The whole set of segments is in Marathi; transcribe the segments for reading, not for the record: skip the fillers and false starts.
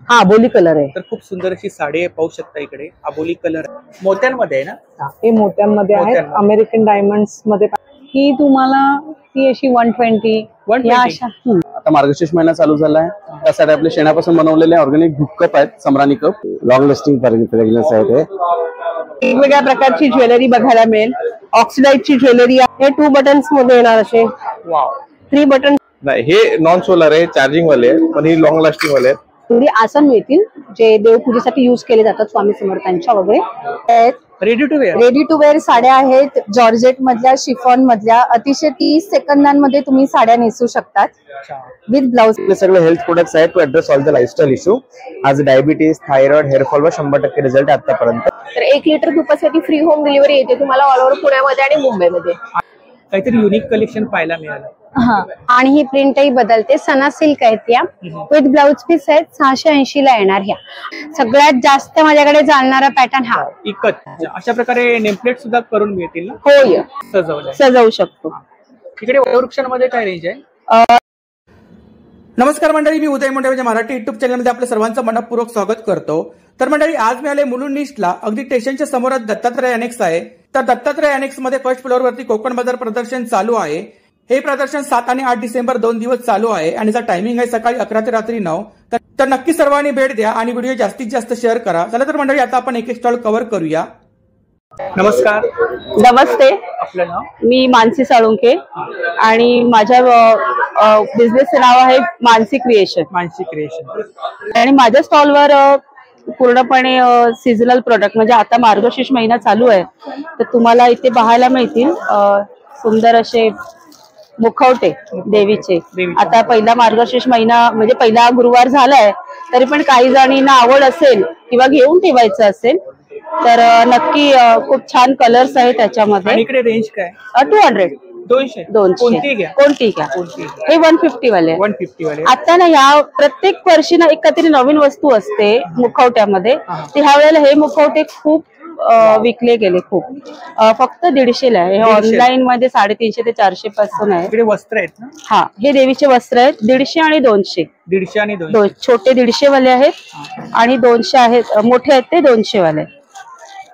हा अबोली कलर आहे. तर खूप सुंदर अशी साडी आहे, पाहू शकता इकडे अबोली कलर मोत्यांमध्ये आहे ना. हे मोत्यांमध्ये आहे, अमेरिकन डायमंड्स मध्ये. ही तुम्हाला ती अशी 120 या अशा. आता मार्गशीर्ष महिना चालू झालाय, त्यासाठी आपले शेणापासून बनवलेले ऑर्गॅनिक धूप कप आहेत, समरानी कप. लॉंग लास्टिंग फ्रेग्रन्स आहे ते. वेगवेगळ्या प्रकारची ज्वेलरी बघायला मिळेल. ऑक्सिडाइजची ज्वेलरी आहे, 2 बटन्स मध्ये येणार असे. वाव. 3 बटन नाही, हे नॉन सोलर आहे, चार्जिंग वाले, पण ही लॉंग लास्टिंग वाले आहेत. थोडी आसन मिळतील जे देवपूजेसाठी युज केले जातात स्वामी समर्थांच्या वगैरे. Ready to wear. Ready to wear साड्या आहेत, जॉर्जेट मधल्या, शिफॉन मधल्या. अतिशय 30 सेकंदांमध्ये तुम्ही साड्या नेसू शकतात विथ ब्लाउज. सगळे हेल्थ प्रोडक्ट्स आहेत to address all the lifestyle issue. आज डायबिटीज, थायरॉइड, हेअरफॉल वर 100% रिझल्ट आहे आतापर्यंत. तर 1 लिटर तुपासाठी फ्री होम डिलिव्हरी येते तुम्हाला ऑल ओव्हर पुण्यामध्ये आणि मुंबईमध्ये. काहीतरी युनिक कलेक्शन पाहायला मिळालं. हा, आणि ही प्रिंटही बदलते. सना सिल्क आहेत या, विथ ब्लाउज पीस आहेत. 680 ला येणार. ह्या सगळ्यात जास्त माझ्याकडे चालणारा पॅटर्न हा. अशा प्रकारे नेमप्लेट सुद्धा करून मिळतील ना. होय, सजवू शकतो. इकडे वयोवृक्षांमध्ये काय रेंज आहे? नमस्कार मंडळी, मी उदय मुंडे मराठी युट्यूब चॅनलमध्ये आपल्या सर्वांचं मनपूर्वक स्वागत करतो. तर मंडळी, आज मी आले मुलुंड ईस्टला. अगदी स्टेशनच्या समोरच दत्तात्रय अनेक्स आहे. तर दत्तात्रय अनेक्स मध्ये फर्स्ट फ्लोअर वरती कोकण बाजार प्रदर्शन चालू आहे. हे प्रदर्शन 7 आणि 8 डिसेंबर 2 दिवस चालू आहे आणि याचा टायमिंग आहे सकाळी 11 ते रात्री 9. तर नक्की सर्वांनी भेट द्या आणि व्हिडिओ जास्तीत जास्त शेअर करा. चला तर मंडळी, आता आपण एक स्टॉल कव्हर करूया. नमस्कार. नमस्ते. आपलं नाव? मी मानसी साळुंके आणि माझ्या बिझनेसचं नाव आहे मानसी क्रिएशन. मानसी क्रिएशन. आणि माझ्या स्टॉलवर पूर्णपणे सीझनल प्रोडक्ट, म्हणजे आता मार्गशीर्ष महिना चालू आहे तर तुम्हाला इथे पाहायला मिळतील सुंदर असे मुखवटे देवीचे. आता पहिला मार्गशीर्ष महिना म्हणजे पहिला गुरुवार झालाय, तरी पण काही जणींना आवड असेल किंवा घेऊन ठेवायचं असेल तर नक्की खूप छान कलर्स आहेत त्याच्यामध्ये. इकडे रेंज काय? 200, 200. कोणती घ्या. हे 150 वाले. 150 वाले. आता ना या प्रत्येक वर्षी ना एखादी नवीन वस्तू असते मुखवट्यामध्ये. तर ह्या वेळेला हे मुखवटे खूप विकले गेले. खूप फक्त 150 ला आहे. हे ऑनलाईन मध्ये 350 ते 400 पासून आहे. इकडे वस्त्र आहेत ना. हा, हे देवीचे वस्त्र आहेत. 150 आणि 200. 150 आणि 200. छोटे 150 वाले आहेत आणि 200 आहेत. मोठे आहेत ते 200 वाले.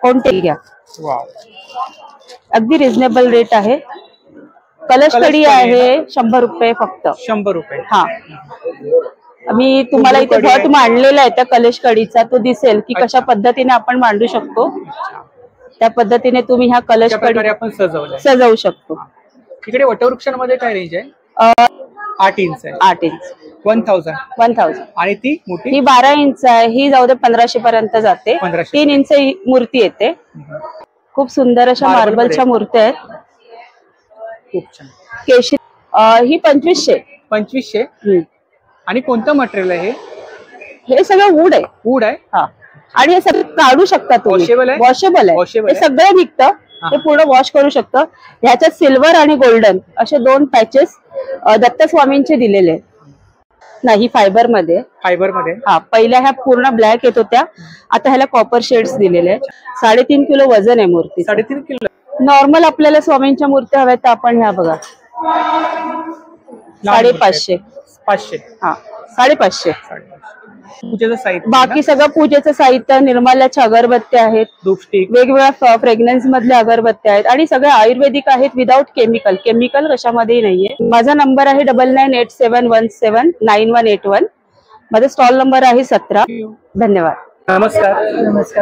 कोणते घ्या. वाव, अगदी रिझनेबल रेट आहे. कलश कडी आहे 100 रुपये फक्त. 100 रुपये. हा, मी तुम्हाला इथे घट मांडलेला आहे त्या कलश कडीचा, तो दिसेल की कशा पद्धतीने आपण मांडू शकतो. त्या पद्धतीने तुम्ही ह्या कलश कडी आपण सजवू शकतो. इकडे वटवृक्षांमध्ये काय रेंज आहे? 8 इंच आहे. 8 इंच 1000. आणि ती मोठी? ही 12 इंच आहे. ही जाऊ दे 1500 पर्यंत जाते. 3 इंच मूर्ती येते. खूप सुंदर अशा मार्बलच्या मूर्त्या आहेत. खूप छान. केशरी ही 2500. 2500. आणि कोणतं मटेरियल आहे? हे सगळं वूड आहे. वूड आहे. हा, आणि हे सगळं काढू शकता तुम्ही. वॉशेबल आहे. हे सगळं निघतं. हे पूर्ण वॉश करू शकतं. ह्याच्यात सिल्वर आणि गोल्डन असे 2 पॅचेस दत्तस्वामींचे दिलेले आहेत. नाही, फायबर मध्ये. हा, पहिल्या ह्या पूर्ण ब्लॅक येत होत्या, आता ह्याला कॉपर शेड्स दिलेले आहेत. 3.5 किलो वजन आहे मूर्ती. 3.5 किलो. नॉर्मल आपल्याला स्वामींच्या मूर्त्या हव्या तर आपण ह्या बघा 550. 500. हा, 550. पूजेचं साहित्य. बाकी सगळं पूजेचं साहित्य, निर्माल्याच्या अगरबत्त्या आहेत, धूपस्टिक, वेगवेगळ्या फ्रेग्रन्स मधल्या अगरबत्त्या आहेत आणि सगळ्या आयुर्वेदिक आहेत विदाउट केमिकल. केमिकल कशामध्येही नाहीये. माझा नंबर आहे 9987179181. माझा स्टॉल नंबर आहे 17. धन्यवाद. नमस्कार.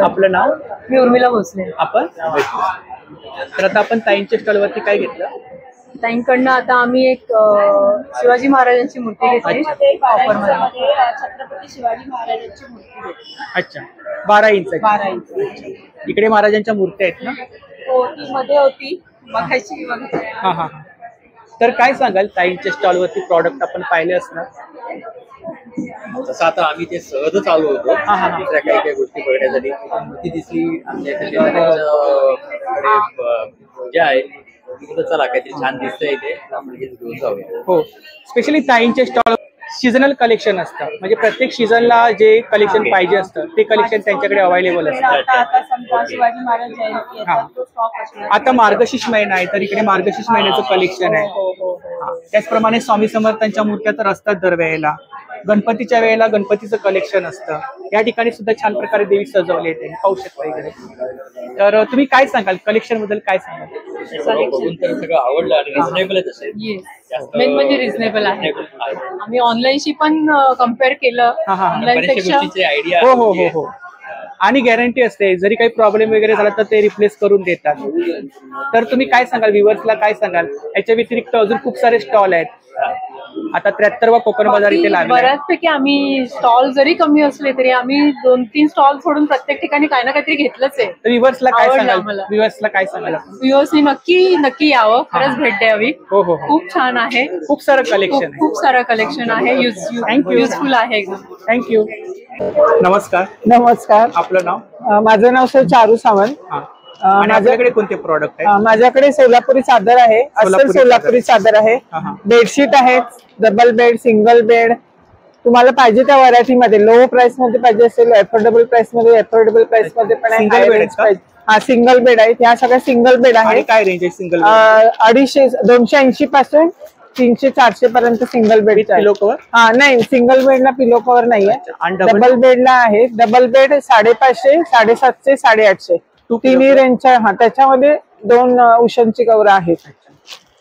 आपलं नाव? मी उर्मिला भोसले. आपण तर आता आपण ताईंच्या स्टॉल वरती काय घेतलं? ताईंकडनं आता आम्ही एक शिवाजी महाराजांची मूर्ती घेतली ऑफर मध्ये. छत्रपती शिवाजी महाराजांची मूर्ती घेतली. अच्छा, 12 इंच. 12 इंच. इकडे महाराजांच्या मूर्त्या आहेत ना. हो, ती मध्ये होती बघायची. हा हा. तर काय सांगाल ताईंच्या स्टॉल वरती प्रॉडक्ट आपण पाहिले असणार? तसं आता आम्ही ते सहजच आलो होतो. दुसऱ्या काही गोष्टी बघण्यासाठी ती दिसली आमच्याकडे पूजा आहे. चला काहीतरी छान दिसतंय इथे, आपण हे घेऊन जाऊया. हो, स्पेशली ताईंचे स्टॉल सीजनल कलेक्शन असतं. म्हणजे प्रत्येक सीझनला जे कलेक्शन पाहिजे असतं ते कलेक्शन त्यांच्याकडे अवेलेबल असतं. शिवाजी महाराज आता मार्गशीर्ष महिना आहे तर इकडे मार्गशीर्ष महिन्याचं कलेक्शन आहे. त्याचप्रमाणे स्वामी समर्थांच्या मूर्त्या तर असतात दरवेळेला. गणपतीच्या वेळेला गणपतीचं कलेक्शन असतं. या ठिकाणी सुद्धा छान प्रकारे देवी सजवली आहे, पाहू शकता इकडे. तर तुम्ही काय सांगाल कलेक्शन बद्दल, काय सांगाल? बघून तर सगळं आवडलं आणि रिझनेबलच असेल. मेन म्हणजे रिझनेबल आहे. आम्ही ऑनलाईनशी पण कम्पेअर केलं. ऑनलाईन पेक्षा आयडिया हो हो हो हो. आणि गॅरंटी असते, जरी काही प्रॉब्लेम वगैरे झाला तर ते रिप्लेस करून देतात. तर तुम्ही काय सांगाल व्ह्युअर्सला, काय सांगाल? याच्या व्यतिरिक्त अजून खूप सारे स्टॉल आहेत. आता 73वा कोकण बाजार इथे लागला. बऱ्याचपैकी आम्ही स्टॉल जरी कमी असले तरी आम्ही 2-3 स्टॉल सोडून प्रत्येक ठिकाणी काही ना काहीतरी घेतलंच आहे. तर व्ह्युअर्सला काय आवडलं सांगाल? आम्हाला. व्ह्युअर्सला काय सांगाल? व्ह्युअर्सनी नक्की यावं, खरंच भेट द्यावी. हो हो हो. खूप छान आहे, खूप सारं कलेक्शन आहे. खूप सारं कलेक्शन आहे. Thank you. युजफुल आहे एकदम. थँक्यू. नमस्कार. नमस्कार. आपलं नाव? माझं नाव सर चारू सावंत. आणि आपल्याकडे कोणते प्रॉडक्ट आहेत? माझ्याकडे सोलापुरी चादर आहे, अस्सल सोलापुरी चादर आहे, बेडशीट आहेत, डबल बेड, सिंगल बेड. तुम्हाला पाहिजे त्या व्हरायटी मध्ये, लो प्राइस मध्ये पाहिजे असेल, अफोर्डेबल प्राइस मध्ये, अफोर्डेबल प्राइस मध्ये पण आहे. हा सिंगल बेड आहे, ह्या सगळ्या सिंगल बेड आहे. काय रेंज आहे सिंगल? 280 पासून 300-400 पर्यंत सिंगल बेड. पिलो कव्हर? हा नाही, सिंगल बेडला पिलो कव्हर नाहीये. डबल बेडला आहे. डबल बेड 550, 750, 850 तिन्ही रेंजच्या. हा त्याच्यामध्ये 2 उशांची कव्हर आहेत.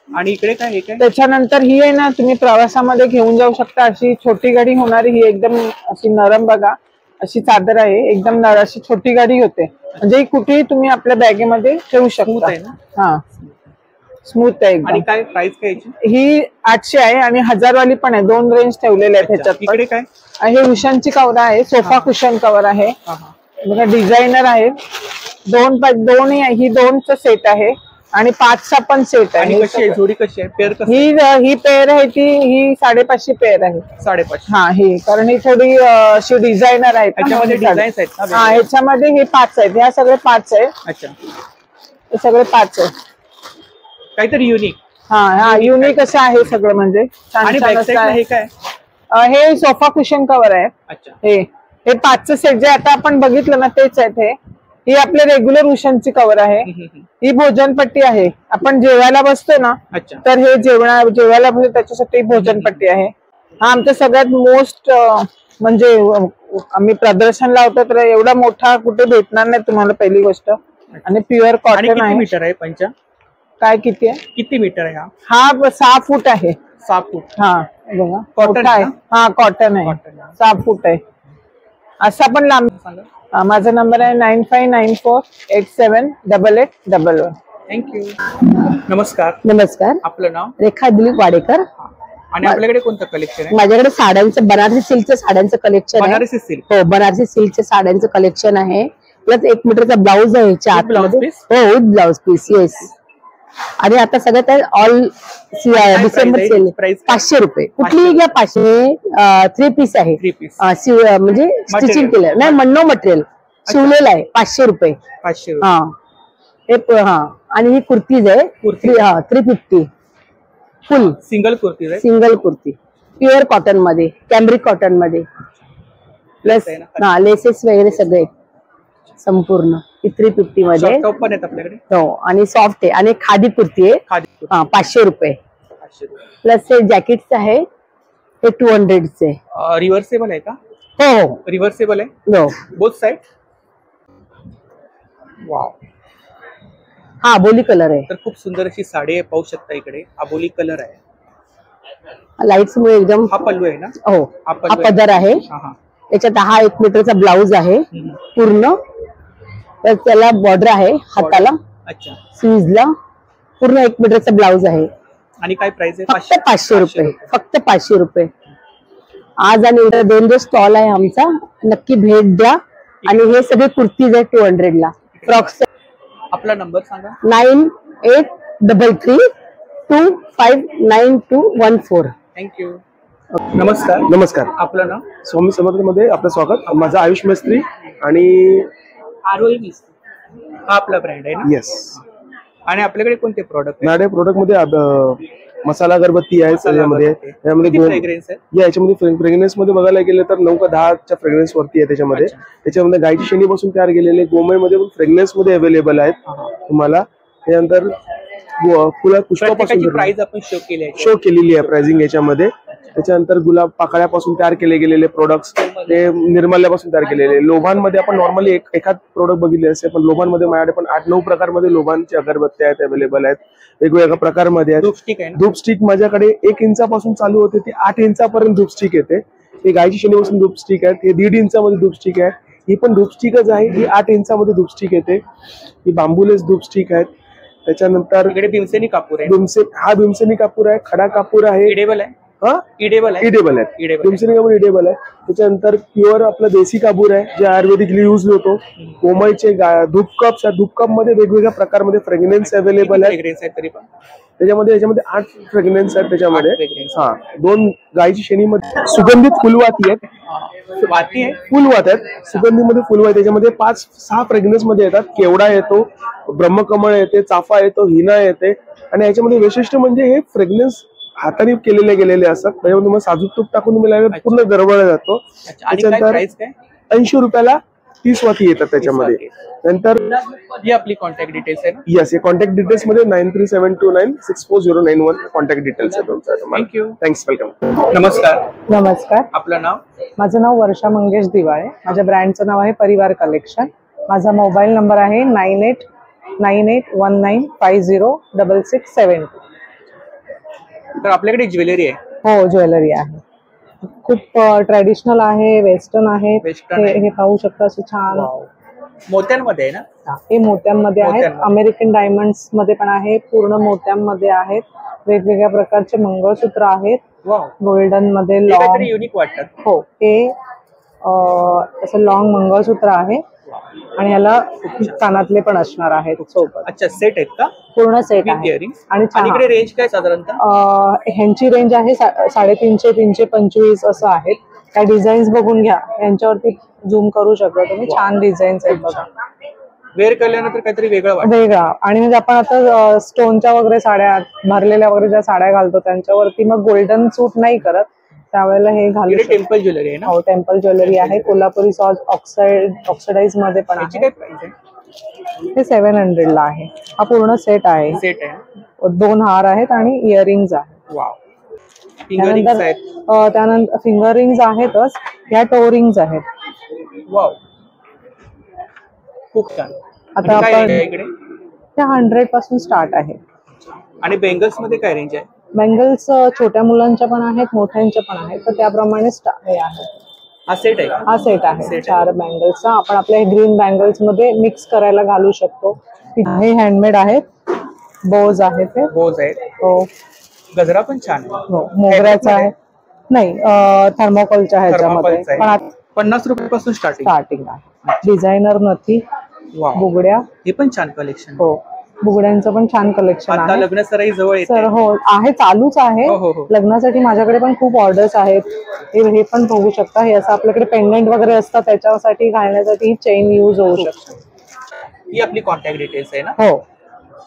आणि इकडे काय आहे? त्याच्यानंतर ही आहे ना, तुम्ही प्रवासामध्ये घेऊन जाऊ शकता अशी छोटी गाडी होणारी. ही एकदम अशी नरम बघा, अशी चादर आहे, एकदम अशी छोटी गाडी होते. म्हणजे ही कुठेही तुम्ही आपल्या बॅगेमध्ये ठेवू शकता. हा स्मूथ आहे एकदम. आणि काय प्राइस काय याची? ही 800 आहे आणि 1000 वाली पण आहे. 2 रेंज ठेवलेले आहेत ह्याच्यात. इकडे काय? हे उशांची कव्हर आहे, सोफा कुशन कव्हर आहे बघा, डिझायनर आहे. 2 ही 2चा सेट आहे आणि 5चा पण सेट आहे. आणि कशी आहे जोडी, कशी आहे पेअर? ही पेअर आहे ती, ही 550 पेअर आहे. 550. हा ही, कारण ही थोडी अशी डिझायनर आहे. त्याच्यामध्ये डिझाईन्स आहेत ना? हा ह्याच्यामध्ये हे 5 आहेत, ह्या सगळे 5 आहे. अच्छा, हे सगळे 5 आहे. काहीतरी युनिक. हा युनिक असं आहे सगळं, म्हणजे आणि बॅक साइडला हे काय? हे सोफा कुशन कव्हर आहे. अच्छा, हे 5चं सेट जे आता आपण बघितलं ना तेच आहेत. ही आपले रेग्युलर उशांची कव्हर आहे. ही भोजनपट्टी आहे, आपण जेवायला बसतो ना, तर हे जेवायला बसतो त्याच्यासाठी भोजनपट्टी आहे. हा आमचा सगळ्यात मोस्ट, म्हणजे आम्ही प्रदर्शन लावतो तर एवढा मोठा कुठे भेटणार नाही तुम्हाला, पहिली गोष्ट. आणि प्युअर कॉटन आहे. मीटर आहे पंचा? काय किती आहे? किती मीटर आहे हा? 6 फूट आहे. 6 फूट. हा बघा, कॉटन आहे. हा कॉटन आहे, 6 फूट आहे. असा पण लांब. माझा नंबर आहे 9594878811. थँक्यू. नमस्कार. नमस्कार. आपलं नाव? रेखा दिलीप वाडेकर. आणि आपल्याकडे कोणतं कलेक्शन आहे? माझ्याकडे साड्यांचं, बनारसी सिल्कचं साड्यांचं कलेक्शन आहे. बनारसी सिल्क? हो, बनारसी सिल्कच्या साड्यांचं कलेक्शन आहे. प्लस 1 मीटरचा ब्लाऊज आहे ह्याच्या आतमध्ये. हो, विथ ब्लाऊज पीस. येस. आणि आता सगळ्यात ऑल डिसेंबर सेल 500 रुपये. कुठलीही घ्या 500. 3 पीस आहे, म्हणजे स्टिचिंग केलं नाही, नो मटेरियल शिवलेलं आहे. 500 रुपये. 500. हा हे हा. आणि ही कुर्तीज आहे. 350 फुल सिंगल कुर्ती आहे. सिंगल कुर्ती प्युअर कॉटन मध्ये, कॅम्ब्रिक कॉटन मध्ये. प्लस लेसेस वगैरे सगळे संपूर्ण. 350 मध्ये पण आहेत आपल्याकडे. हो, आणि सॉफ्ट आहे. आणि खादी कुर्ती आहे. 500 रुपये. प्लस हे जॅकेट्स आहे, हे 200 चे. रिव्हर्सेबल आहे का? हो, रिव्हर्सेबल आहे. हो, बोथ साइड. वाव. हा अबोली कलर आहे. तर खूप सुंदर अशी साडी आहे, पाहू शकता इकडे. अबोली कलर आहे. लाईट्स मुळे एकदम. हा पल्लू आहे ना? हो, हा पदर आहे. याच्यात हा 1 मीटरचा ब्लाऊज आहे पूर्ण. तर त्याला बॉर्डर आहे हाताला. अच्छा. स्लीव्हजला पूर्ण 1 मीटरचा ब्लाऊज आहे. आणि काय प्राइस आहे? फक्त 500 रुपये. फक्त 500 रुपये. आज आणि उद्या 2 दिवस स्टॉल आहे आमचा, नक्की भेट द्या. आणि हे सगळे कुर्तीज आहे 200 ला. फ्रॉक्स. आपला नंबर सांगा. 9833259214. थँक्यू. नमस्कार. नमस्कार. आपलं नाव? स्वामी समर्थमध्ये आपलं स्वागत. माझं आयुष मिस्त्री आणि आरोही मिस्त्री हा आपला ब्रँड आहे ना? येस. आणि आपल्याकडे कोणते प्रोडक्ट? माझ्या प्रोडक्ट मध्ये मसाला अगरबत्ती आहे. त्याच्यामध्ये याच्यामध्ये फ्रेग्रन्स मध्ये बघायला गेलं तर 9 का 10च्या फ्रेग्रन्स वरती आहे. त्याच्यामध्ये गायची शेणी पासून तयार केलेले गोमय मध्ये पण फ्रेग्रन्स मध्ये अवेलेबल आहेत तुम्हाला. त्यानंतर पुष्पापासून प्राइस आपण शो केली आहे. शो केलेली आहे प्राइसिंग याच्यामध्ये. त्याच्यानंतर गुलाब पाकळ्यापासून तयार केले गेलेले प्रोडक्ट्स, ते निर्माल्यापासून तयार केलेले. लोभांमध्ये आपण नॉर्मली एखाद प्रोडक्ट बघितले असेल, पण लोभांमध्ये माझ्याकडे पण 8-9 प्रकारमध्ये लोभांची अगरबत्ती आहेत, अवेलेबल आहेत, वेगवेगळ्या प्रकारमध्ये आहेत. धूप स्टिक माझ्याकडे 1 इंचापासून चालू होते ते 8 इंचापर्यंत धूप स्टिक येते. ही गायची शेणीपासून धूप स्टिक आहेत, हे 1.5 इंचामध्ये धूप स्टिक आहे, ही पण धूप स्टिकच आहे, ही 8 इंचामध्ये धूप स्टिक येते. ही बांबूलेस धूप स्टिक आहेत. त्याच्यानंतर भीमसेनी कापूर आहे, हा भीमसेनी कापूर आहे, खडा कापूर आहे, इडेबल आहे, इडेबल आहे, भीमसेनी कापूर इडेबल आहे. त्याच्यानंतर प्युअर आपला देसी कापूर आहे, जे आयुर्वेदिकली यूज होतो. कोमलचे धूप कप्स आहेत, धूप कप मध्ये वेगवेगळ्या प्रकारमध्ये फ्रेग्रन्स अवेलेबल आहे. त्याच्यामध्ये 8 फ्रेग्रन्स आहेत त्याच्यामध्ये. 2 गायची शेणीमध्ये सुगंधित फुलवाती आहेत, फुलवात आहेत, सुगंधीमध्ये फुलवात. त्याच्यामध्ये 5-6 फ्रेग्रन्स मध्ये येतात. केवडा येतो, ब्रह्मकमळ येते, चाफा येतो, हिना येते. आणि याच्यामध्ये वैशिष्ट्य म्हणजे हे फ्रेग्रन्स हाताने गेलेले असतात. त्याच्यामध्ये तुम्हाला साजूक तूप टाकून तुम्ही पूर्ण गरबळला जातो. त्याच्यानंतर 80 रुपयाला 30 वाती येतात त्याच्यामध्ये. नंतर ही आपली कॉन्टॅक्ट डिटेल्स आहे. यस, हे कॉन्टॅक्ट डिटेल्स मध्ये 9372964091 कॉन्टॅक्ट डिटेल्स आहे तुमचा. थँक्यू. थँक्स. वेलकम. नमस्कार. आपलं नाव? माझं नाव वर्षा मंगेश दिवाळे. माझ्या ब्रँडचं नाव आहे परिवार कलेक्शन. माझा मोबाईल नंबर आहे 989819506672. तर आपल्याकडे ज्वेलरी आहे? हो, ज्वेलरी आहे. खूप ट्रेडिशनल आहे, वेस्टर्न आहे. हे पाहू शकता, असे छान मोत्यांमध्ये आहे ना? हे मोत्यांमध्ये आहेत. अमेरिकन डायमंड्स मध्ये पण आहे, पूर्ण मोत्यांमध्ये आहेत. वेगवेगळ्या प्रकारचे मंगळसूत्र आहेत, गोल्डन मध्ये लॉंग, युनिक वाटतात. हो, हे असं लॉंग मंगळसूत्र आहे आणि याला कानातले पण असणार आहेत सोबत. अच्छा, सेट आहेत का? पूर्ण सेट आहे. आणि रेंज काय साधारणतः? ह्यांची रेंज आहे 350, 325 असं आहेत. त्या डिझाईन्स बघून घ्या, यांच्यावरती झूम करू शकता तुम्ही. छान डिझाईन्स आहेत बघा. वेअर केल्यानंतर काहीतरी वेगळा. आणि म्हणजे आपण आता स्टोनच्या वगैरे साड्या, भरलेल्या वगैरे ज्या साड्या घालतो त्यांच्यावरती मग गोल्डन सूट नाही करत, त्यावेळेला हे घालू. टेम्पल ज्वेलरी आहे ना? हो, टेम्पल ज्वेलरी आहे. कोल्हापुरी सॉज ऑक्सिडाइज मध्ये पण आहे. हे 700 ला आहे. हा पूर्ण सेट आहे. 2 हार आहेत आणि इयरिंग्स आहेत. त्यानंतर फिंगर रिंग्स आहेतच, या टो रिंग्स आहेत. खूप छान. आता आपण त्या 100 पासून स्टार्ट आहे. आणि बेंगल्स मध्ये काय रेंज आहे? बेंगल्स छोट्या मुलांच्या पण आहेत, मोठ्यांच्या पण आहेत, तर त्याप्रमाणे हे आहे. हा सेट आहे? हा सेट आहे 4 बँगल्सचा. आपण आपल्या ग्रीन बँगल्स मध्ये मिक्स करायला घालू शकतो. हे हँडमेड आहेत, बोज आहेत. ते बोज आहेत. हो. गजरा पण छान आहे. हो, मोगऱ्याचा आहे. नाही, थर्मोकॉलच्या ह्याच्यामध्ये. 50 रुपयापासून स्टार्टिंग आहे. डिझायनर नथी, बुगड्या, हे पण छान कलेक्शन. हो, बुगड्यांचं पण छान कलेक्शन आहे. लग्न सराई जवळ येते. सर, हो आहे, चालूच आहे. लग्नासाठी माझ्याकडे पण खूप ऑर्डर्स आहेत. हे पण बघू शकता. हे असं आपल्याकडे पेंडंट वगैरे असतात, त्याच्यासाठी घालण्यासाठी चेन यूज होऊ शकते. ही आपली कॉन्टॅक्ट डिटेल्स आहे ना? हो.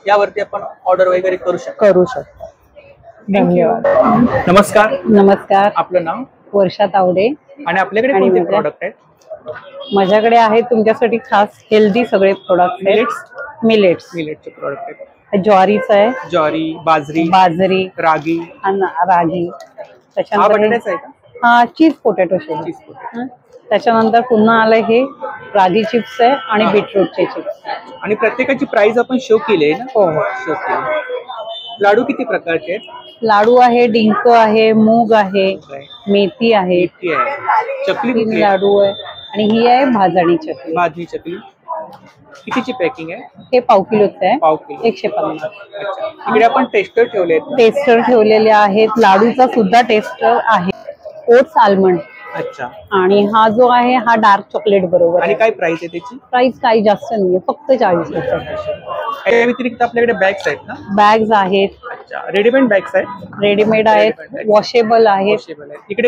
यावरती आपण ऑर्डर वगैरे करू शकतो. धन्यवाद. नमस्कार. आपलं नाव? वर्षा तावडे. आणि आपल्याकडे कोणते प्रोडक्ट आहेत? माझ्याकडे आहेत तुमच्यासाठी खास हेल्दी सगळे प्रोडक्ट आहेत. मिलेट्सचे प्रोडक्ट आहेत. ज्वारीचं आहे, ज्वारी, बाजरी, रागी. त्याच्यानंतर हा चीज पोटॅटो शेक. त्याच्यानंतर पुन्हा आलंय हे रागी चिप्स आहे आणि बीटरूटचे चिप्स. आणि प्रत्येकाची प्राइस आपण शो केली आहे ना? हो. शो केली. लाडू किती प्रकारचे आहेत? लाडू आहे, डिंक आहे, मूग आहे, मेथी आहे, चकली लाडू आहे आणि ही आहे भाजणी चकली. कितीची पॅकिंग आहे? हे पाव किलोचं आहे. 150. इकडे आपण टेस्टर ठेवले आहेत. टेस्टर ठेवलेले आहेत. लाडूचा सुद्धा टेस्टर आहे. Oats almond. अच्छा. आणि हा जो आहे हा डार्क चॉकलेट बरोबर. आणि काय प्राइस आहे त्याची? प्राइस काही जास्त नाहीये, फक्त 40 रुपये. या व्यतिरिक्त आपल्याकडे बॅग्स आहेत ना? बॅग्स आहेत. अच्छा, रेडीमेड बॅग्स आहेत? रेडीमेड आहेत, वॉशेबल आहेत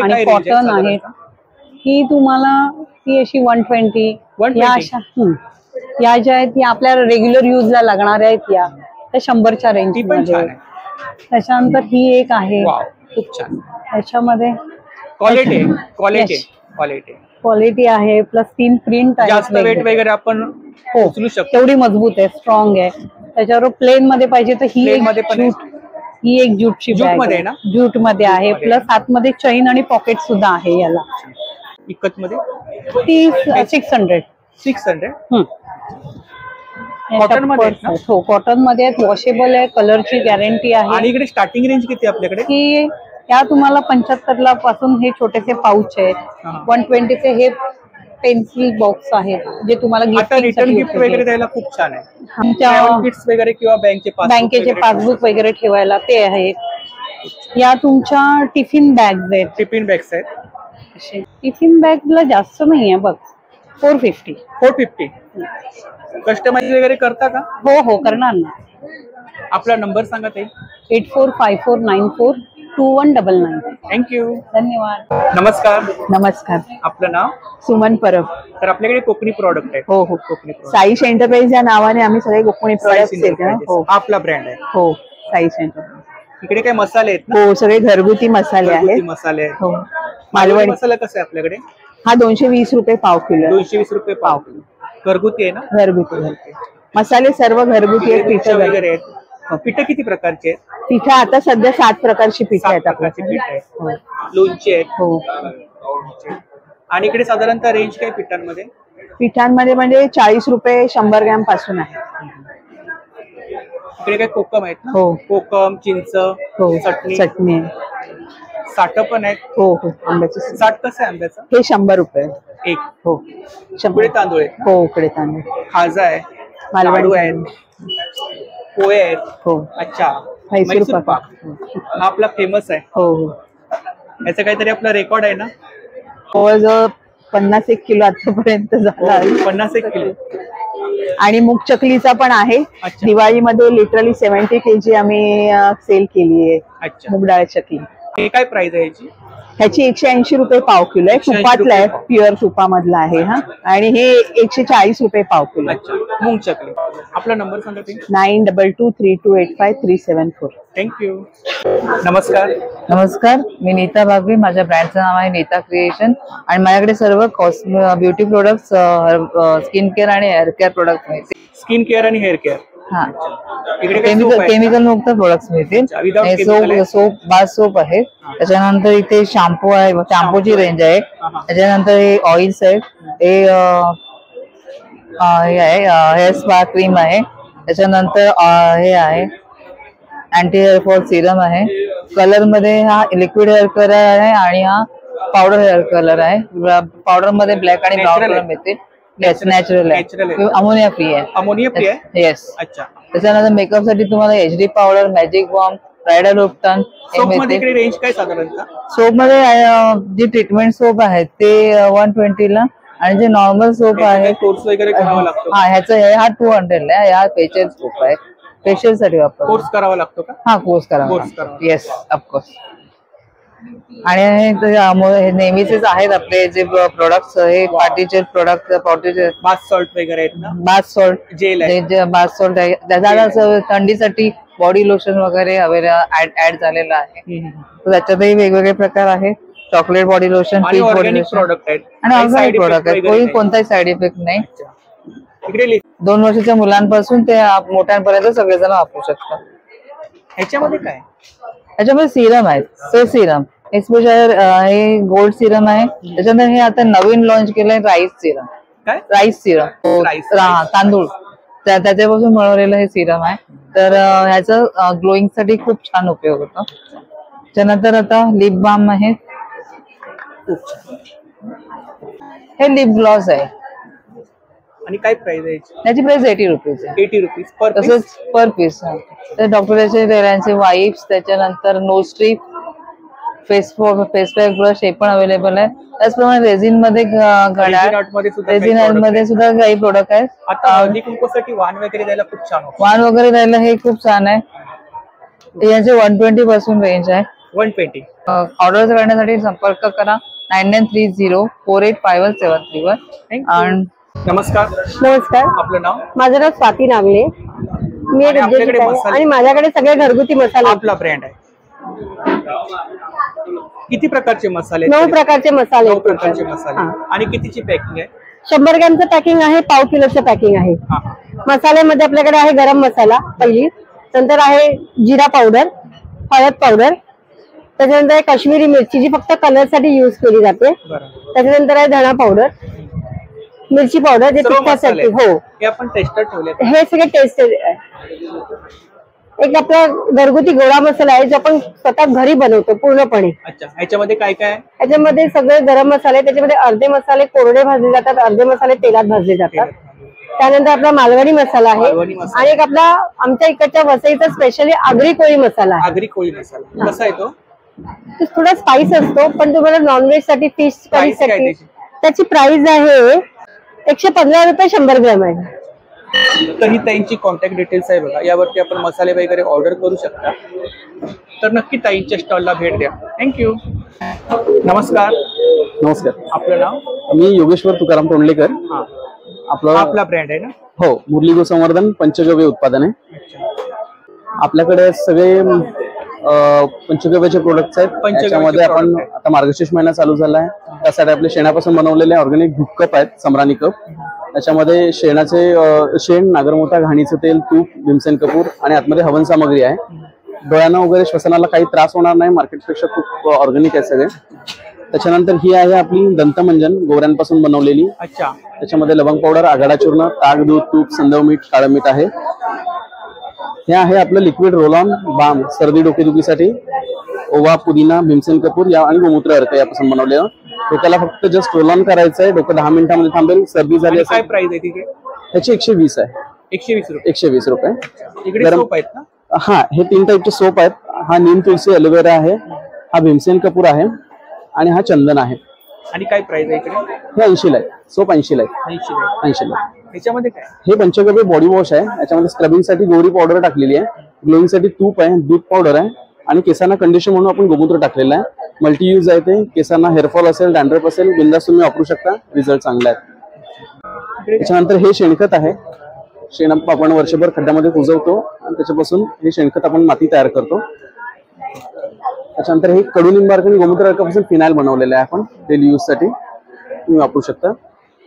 आणि कॉटन आहेत. ही तुम्हाला ती अशी 120. या अशा या ज्या आहेत या आपल्या रेग्युलर युजला लागणाऱ्या आहेत, या त्या 100च्या रेंज मध्ये. त्याच्यानंतर ही एक आहे, खूप छान. त्याच्यामध्ये क्वालिटी आहे, प्लस 3 प्रिंट आहे. जास्त वेट वगैरे आपण उचलू शकतो. तेवढी मजबूत आहे, स्ट्रॉंग आहे. त्याच्यावर प्लेन मध्ये पाहिजे तर ही एक ही एक ज्यूटची ज्यूट बॅग मध्ये आहे ना? ज्यूट मध्ये आहे, प्लस आतमध्ये चैन आणि पॉकेट सुद्धा आहे याला. विकत मध्ये ती 600. 600. याच्या कॉटन मध्ये आहेत ना? पर्स आहेत. हो, कॉटन मध्ये आहेत, वॉशेबल आहे, कलरची गॅरंटी आहे. आणि इकडे स्टार्टिंग रेंज किती आहे आपल्याकडे? की या तुम्हाला 75 पासून हे छोटेसे पाऊच आहेत. 120 चे हे पेन्सिल बॉक्स आहेत जे तुम्हाला आता रिटर्न गिफ्ट वगैरे द्यायला खूप छान आहे. आमच्या किट्स वगैरे किंवा बँकेचे पासबुक वगैरे ठेवायला ते आहेत. या तुमच्या टिफिन बॅग्स आहेत. टिफिन बॅग्स आहेत. टिफिन बॅगला जास्त नाही आहे बघ, 450. 450. कस्टमाइज वगैरे करता का? हो हो, करणार ना. आपला नंबर सांगा ताई. 8454942199. थँक्यू. धन्यवाद. नमस्कार. नमस्कार. आपलं नाव? सुमन परब. तर आपल्याकडे कोकणी प्रॉडक्ट आहे. हो हो. कोकणी product. साईश एंटरप्राइज या नावाने आम्ही सगळे कोकणी प्रोडक्ट्स देतो. हो हा आपला ब्रँड आहे. हो, साईश एंटरप्राइज. इकडे काय मसाले आहेत ना? हो, सगळे घरगुती मसाले घरगुती आहेत. मसाले आहेत. हो, मालवणी मालवणी मसाला कसा आहे आपल्याकडे? हा 220 रुपये पाव किलो आहे. 220 रुपये पाव किलो. घरगुती आहे ना? घरगुती मसाले सर्व घरगुती आहेत. पीठ पिठं वगैरे आहेत. पीठ किती प्रकारचे आहेत? पिठं आता सध्या 7 प्रकारची पिठं 7 आहेत प्रकारची पीठ आपल्याकडे. आहेत. लोणचे आहेत. हो, आणि इकडे साधारणतः रेंज काय पिठांमध्ये? पिठांमध्ये म्हणजे 40 रुपये 100 ग्रॅम पासून आहे. इकडे काय कोकम आहेत ना? हो. कोकम, चिंच, हो, चटणी, चटणी आहे. साठ पण आहेत. हो हो, आंब्याचं साठ कसं आहे आंब्याचं? हे 100 रुपये. एक. हो, उकडे 100. तांदूळ आहेत. हो, उकडे तांदूळ. खाजा आहे. मालवणी लाडू आहेत. पोहे आहेत. हो. अच्छा. म्हैसूर म्हैसूर पाक. पाक हा आपला फेमस आहे. हो हो. याचा काहीतरी आपला रेकॉर्ड आहे ना? जवळजवळ 51 किलो आतापर्यंत झाला आहे. 51 किलो. आणि मूग चकलीचा पण आहे. अच्छा. दिवाळीमध्ये लिटरली 70 kg आम्ही सेल केली आहे. अच्छा. मूग डाळ चकली. हे काय प्राइस आहे याची? ह्याची 180 रुपये पाव किलो आहे. 180 तुपातला आहे, रुपये पाव. प्युअर तुपामधला आहे हा. आणि हे 140 रुपये पाव किलो. अच्छा. मूग चकली. आपला नंबर सांगा ते. 9223285374. थँक्यू. नमस्कार. नमस्कार, मी नीता बागवे. माझ्या ब्रँडचं नाव आहे नीता क्रिएशन आणि माझ्याकडे सर्व ब्युटी प्रोडक्ट्स, स्किन केअर आणि हेअर केअर प्रोडक्ट मिळतील. स्किन केअर आणि हेअर केअर. हा, इकडे काय सोप आहे? केमिकल मुक्त प्रोडक्ट्स मिळतील. अच्छा, without chemical आहे? सोप बाथ सोप आहे. त्याच्यानंतर इथे शॅम्पू आहे, शॅम्पूची रेंज आहे. त्याच्यानंतर हे ऑइल्स आहेत, हे आहे हेअर स्पा क्रीम आहे. त्याच्यानंतर हे आहे अँटी हेअर फॉल सिरम आहे. कलर मध्ये हा लिक्विड हेअर कलर आहे आणि हा पावडर हेअर कलर आहे. पावडर मध्ये ब्लॅक आणि ब्राऊन कलर मिळते. नॅचरल आहे, अमोनिया फ्री आहे. अमोनिया फ्री आहे. येस. अच्छा. त्याच्यानंतर मेकअप साठी तुम्हाला HD powder, magic bomb, bridal ubtan soap मध्ये इकडे रेंज काय साधारणतः? सोप मध्ये जी ट्रीटमेंट सोप आहे ते 120 ला आणि जे नॉर्मल सोप आहे कोर्स वगैरे करावा लागतो? हा, हा 200 ला आहे. हा फेशियल सोप आहे, फेशियल साठी वापर. कोर्स करावा लागतो का? हा, कोर्स करावा. Yes, of course. आणि हे नेहमीचेच आहेत आपले जे प्रोडक्ट्स, हे पार्टीचे प्रोडक्ट, बाथ सॉल्ट वगैरे आहेत ना? बाथ सॉल्ट, जेल आहे. बाथ सॉल्ट आहे. त्याचा थंडीसाठी बॉडी लोशन वगैरे ऍड झालेला आहे. तर त्याच्यातही वेगवेगळे प्रकार आहेत. चॉकलेट बॉडी लोशन, आणि ऑर्गॅनिक प्रोडक्ट आहेत. आणि ऑर्गॅनिक प्रोडक्ट आहेत. कोणताही साईड इफेक्ट नाही. इकडे 2 वर्षाच्या मुलांपासून ते मोठ्यांपर्यंत सगळेजण वापरू शकतात. ह्याच्यामध्ये काय? त्याच्यामध्ये सिरम आहेत, फेस सिरम, एक्सपोजर, हे गोल्ड सिरम आहे. त्याच्यानंतर हे आता नवीन लॉन्च केलंय राईस सिरम. काय? राईस सिरम, तांदूळ त्याच्यापासून बनवलेलं हे सिरम आहे. तर ह्याचं ग्लोईंग साठी खूप छान उपयोग होतो. त्यानंतर आता लिप बाम आहे. हे लिप ग्लॉस आहे. आणि काय प्राइस आहे? त्याची प्राइस 80 रुपीज आहे. 80 रुपीज पर पीस. तसंच पर पीस. तर डॉक्टरचे तेलांचे वाईप्स, त्याच्यानंतर nose strip, face pack brush हे पण अवेलेबल आहे. त्याचप्रमाणे रेझिन मध्ये घड्याळ, रेझिन आर्ट मध्ये सुद्धा काही प्रोडक्ट आहेत. आता हळदी कुंकूसाठी वाण वगैरे द्यायला खूप छान होतं. वाण वगैरे द्यायला हे खूप छान आहे. याचे 120 पासून रेंज आहे. 120. ऑर्डर करण्यासाठी संपर्क करा 9930485173 आणि नमस्कार. नमस्कार, आपलं नाव? माझं नाव स्वाती नागले. मी आणि आपल्याकडे मसाले? आणि माझ्याकडे सगळे घरगुती मसाले. आपला ब्रँड आहे. किती प्रकारचे मसाले? 9 प्रकारचे मसाले. 9 प्रकारचे मसाले. आणि कितीची पॅकिंग आहे? 100 ग्रॅमचं पॅकिंग आहे, पाव किलोचं पॅकिंग आहे. मसाल्यामध्ये आपल्याकडे आहे गरम मसाला पहिली, नंतर आहे जिरा पावडर, हळद पावडर, त्याच्यानंतर आहे काश्मीरी मिरची जी फक्त कलर साठी युज केली जाते, त्याच्यानंतर आहे धणा पावडर, मिरची पावडर जे तिखटासाठी. हो, हे आपण टेस्टर ठेवले, हे सगळे टेस्ट. एक आपला घरगुती गोडा मसाला आहे जो आपण स्वतः घरी बनवतो पूर्णपणे. अच्छा, ह्याच्यामध्ये काय काय आहे? याच्यामध्ये सगळे गरम मसाले, त्याच्यामध्ये अर्धे मसाले कोरडे भाजले जातात, अर्धे मसाले तेलात भाजले जातात. त्यानंतर आपला मालवणी मसाला आहे, आणि एक आपला आमच्या इकडच्या वसईचा स्पेशली आगरी कोळी मसाला आहे. आगरी कोळी मसाला कसा आहे तो? थोडा स्पाइस असतो, पण तुम्हाला नॉनव्हेज साठी, फिश करी साठी त्याची प्राइस आहे 115 रुपये 100 ग्रॅम आहे. तर ही ताईंची कॉन्टॅक्ट डिटेल्स आहे बघा, यावरती आपण मसाले वगैरे ऑर्डर करू शकता. तर नक्की ताईंच्या स्टॉलला भेट द्या. थँक्यू. नमस्कार. नमस्कार. आपलं नाव? मी योगेश्वर तुकाराम तोंडलेकर. आपला ब्रँड आहे ना? हो, मुरली गोसंवर्धन पंचगव्य उत्पादन आहे. आपल्याकडे सगळे पंचगव्याचे प्रोडक्ट्स आहेत. त्याच्यामध्ये आपण आता मार्गशीर्ष महिना चालू झालाय, त्यासाठी आपले शेणापासून बनवलेले ऑर्गॅनिक धूप कप आहेत, सम्रानी कप. त्याच्यामध्ये शेण, नागरमोथा, घाणीचं तेल, तूप, भीमसेन कपूर आणि आतमध्ये हवन सामग्री आहे. डोळ्यांना वगैरे श्वसनाला काही त्रास होणार नाही, मार्केटपेक्षा खूप ऑर्गॅनिक आहे सगळे. त्याच्यानंतर ही आहे आपली दंतमंजन, गोऱ्यांपासून बनवलेली. अच्छा. त्याच्यामध्ये लवंग पावडर, आघाडा चूर्ण, ताक, दूध, तूप, संदव मीठ, काळं मीठ आहे. हे आहे आपलं लिक्विड रोल ऑन बाम, सर्दी डोकेदुखीसाठी. ओवा, पुदिना, भीमसेन कपूर या आणि गोमूत्र अर्क यापासून बनवलेलं. डोक्याला फक्त जस्ट रोल ऑन करायचं आहे, डोकं 10 मिनिटांमध्ये थांबेल. सर्दी झाली काय प्राइस आहे तिथे? त्याची 120 आहे. 120 रुपये. इकडे सोप आहेत ना? हा, हे 3 टाईपचे सोप आहेत. हा नीम तुलसी एलोवेरा आहे, हा भीमसेन कपूर आहे आणि हा चंदन आहे. आणि काय प्राइस आहे इकडे? हे 80 ला आहे. सोप 80 ला आहे. 80 ला. याच्यामध्ये काय? हे पंचगव्य बॉडी वॉश आहे. याच्यामध्ये स्क्रबिंग साठी गोरी पावडर टाकलेली आहे, ग्लोईंग साठी तूप आहे, दूध पावडर आहे आणि केसांना कंडिशन म्हणून आपण गोमूत्र टाकलेलं आहे. मल्टी यूज आहे ते. केसांना हेअरफॉल असेल, डॅन्ड्रफ असेल, बिंदास तुम्ही वापरू शकता, रिझल्ट चांगला आहे. त्याच्यानंतर हे शेणखत आहे. शेण आपण वर्षभर खड्ड्यामध्ये कुजवतो आणि त्याच्यापासून हे शेणखत आपण माती तयार करतो. त्याच्यानंतर हे कडुलिंबार्क आणि गोमूत्र अर्कापासून फिनाईल बनवलेलं आहे आपण डेली यूज साठी, तुम्ही वापरू शकता.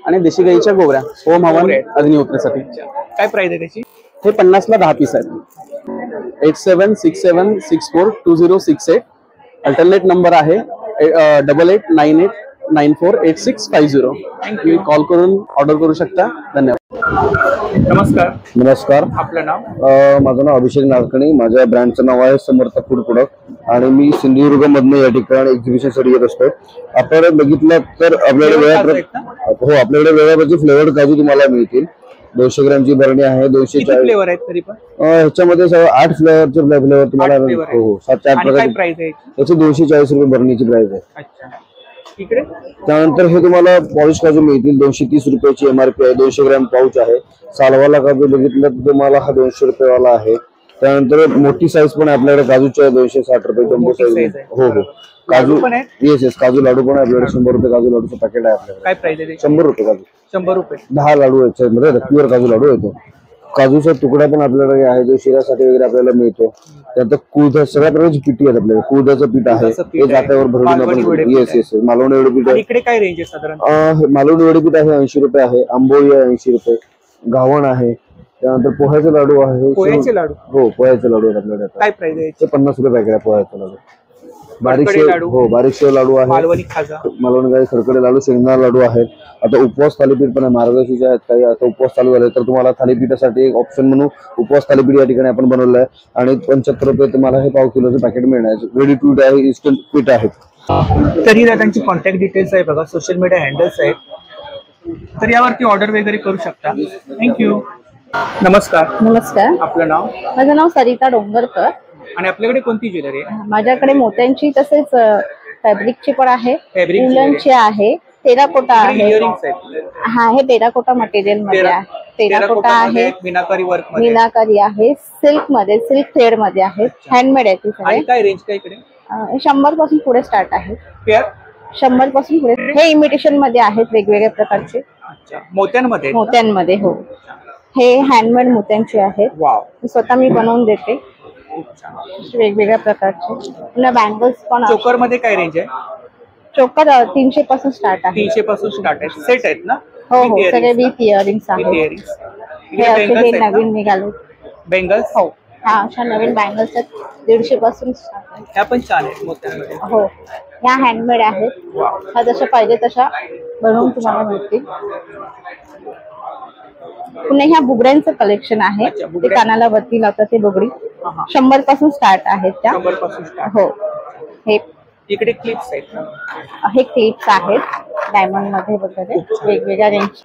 आणि देशी गाईच्या गोवऱ्या, होम हवन अग्निहोत्रीसाठी. काय प्राइस आहे त्याची? हे 50 ला 10 पीस आहेत. 8767642068. अल्टरनेट नंबर आहे 8898948650. तुम्ही कॉल करून ऑर्डर करू शकता. धन्यवाद. नमस्कार. नमस्कार. आपलं नाव? माझं नाव अभिषेक नारकणी. माझ्या ब्रँडचं नाव आहे समर्थ फूड प्रोडक्ट आणि मी सिंधुदुर्ग मधनं या ठिकाणी एक्झिबिशन साठी येत असतो. आपण बघितलं तर आपल्याकडे आपल्याकडे वेगवेगळे फ्लेवर्ड काजू तुम्हाला मिळतील. 200 ग्रॅमची भरणी आहे. 240 फ्लेवर आहेत तरी पण ह्याच्यामध्ये 8 फ्लेवरचे फ्लेवर तुम्हाला. हो, 7-8 प्रकारचे. प्राइस आहे याची 240 रुपये भरणीची प्राइस आहे. अच्छा. इकडे त्यानंतर हे तुम्हाला पॉलिश काजू मिळतील. 230 रुपयाची MRP आहे. 200 ग्रॅम पाऊच आहे. सालवाला काजू बघितलं तर तुम्हाला हा 200 रुपये वाला आहे. त्यानंतर मोठी साईज पण आहे आपल्याकडे काजूच्या 260 रुपये जम्बो साईज. हो हो, काजू येस काजू लाडू पण आहे आपल्याकडे. 100 रुपये काजू लाडूचं पॅकेट आहे आपल्याकडे. काय प्राइस आहे? 100 रुपये काजू. 100 रुपये 10 लाडू याच्यामध्ये प्युअर काजू लाडू येतो. काजूचा तुकडा पण आपल्याकडे आहे जो शिरासाठी वगैरे आपल्याला मिळतो. त्यानंतर कुळधा, सगळ्या प्रकारची पिठी आहेत आपल्याकडे. कुळधाचं पीठ आहे, हे जात्यावर भरून आपण. येस मालवणी वडे पीठ आहे. इकडे काय रेंज आहे साधारण? मालवणी वडे पीठ आहे 80 रुपये आहे. आंबोळी आहे 80 रुपये. घावण आहे. त्यानंतर पोह्याचे लाडू आहे. पोह्याचे लाडू? हो, पोह्याचे लाडू आहेत आपल्याकडे. काय प्राइस आहे? 50 रुपये पॅकेट आहे पोह्याचे लाडू. बारीक शेव, हो बारीक शेव लाडू आहे. मालवणी खाजा, मालवणी गाई, खडखडे लाडू, शेंगदाणा लाडू आहेत. आता उपवास थालीपीठ पण आहे. मार्गशीर्ष आहेत काही. आता उपवास चालू झाले तर तुम्हाला थालीपीठासाठी एक ऑप्शन म्हणून उपवास थालीपीठ या ठिकाणी आपण बनवलं आहे. आणि 75 रुपये तुम्हाला हे पाव किलोचं पॅकेट मिळणार. रेडी टू ईट आहे, इन्स्टंट पीठ आहेत. तरी त्यांची कॉन्टॅक्ट डिटेल्स आहे बघा, सोशल मीडिया हँडल्स आहेत, तर यावरती ऑर्डर वगैरे करू शकता. थँक्यू. नमस्कार. नमस्कार. आपलं नाव? माझं नाव सरिता डोंगरकर. आणि आपल्याकडे कोणती ज्वेलरी आहे? माझ्याकडे मोत्यांची तसेच फॅब्रिकची पण आहे, वुलनची आहे, टेराकोटा आहे. हा, हे टेराकोटा मटेरियल मध्ये आहे. टेराकोटा आहे, मीनाकारी वर्क, मीनाकारी आहे, सिल्क मध्ये, सिल्क थ्रेड मध्ये आहे, हँडमेड आहे. आणि काय रेंज काय इकडे? 100 पासून पुढे स्टार्ट आहे. 100 पासून पुढे. हे इमिटेशन मध्ये आहेत वेगवेगळ्या प्रकारचे. मोत्यांमध्ये? मोत्यांमध्ये, हो. हे हँडमेड मोत्यांचे आहेत. स्वतः मी बनवून देते वेगवेगळ्या प्रकारचे. पुन्हा बँगल्स पण. चोकर मध्ये काय रेंज आहे? चोकर 300 पासून स्टार्ट आहे. 300 पासून स्टार्ट आहे. सेट आहेत ना? हो हो, सगळे विथ इयरिंग्स आहेत. हे नवीन निघाले बेंगल्स. हो, ह्या अशा नवीन बँगल्स आहेत 150 पासून start आहेत. ह्या पण छान आहेत मोत्यांमध्ये. हो, ह्या हँडमेड आहेत. ह्या जशा पाहिजे तशा बनवून तुम्हाला मिळतील. पुन्हा ह्या बुगड्यांचं कलेक्शन आहे. ते कानाला वरती लावतात ते बुगडी 100 पासून स्टार्ट आहेत त्या. 100 पासून स्टार्ट. हो, हे इकडे क्लिप्स आहेत ना? हे क्लिप्स आहेत डायमंड मध्ये वगैरे वेगवेगळ्या रेंज.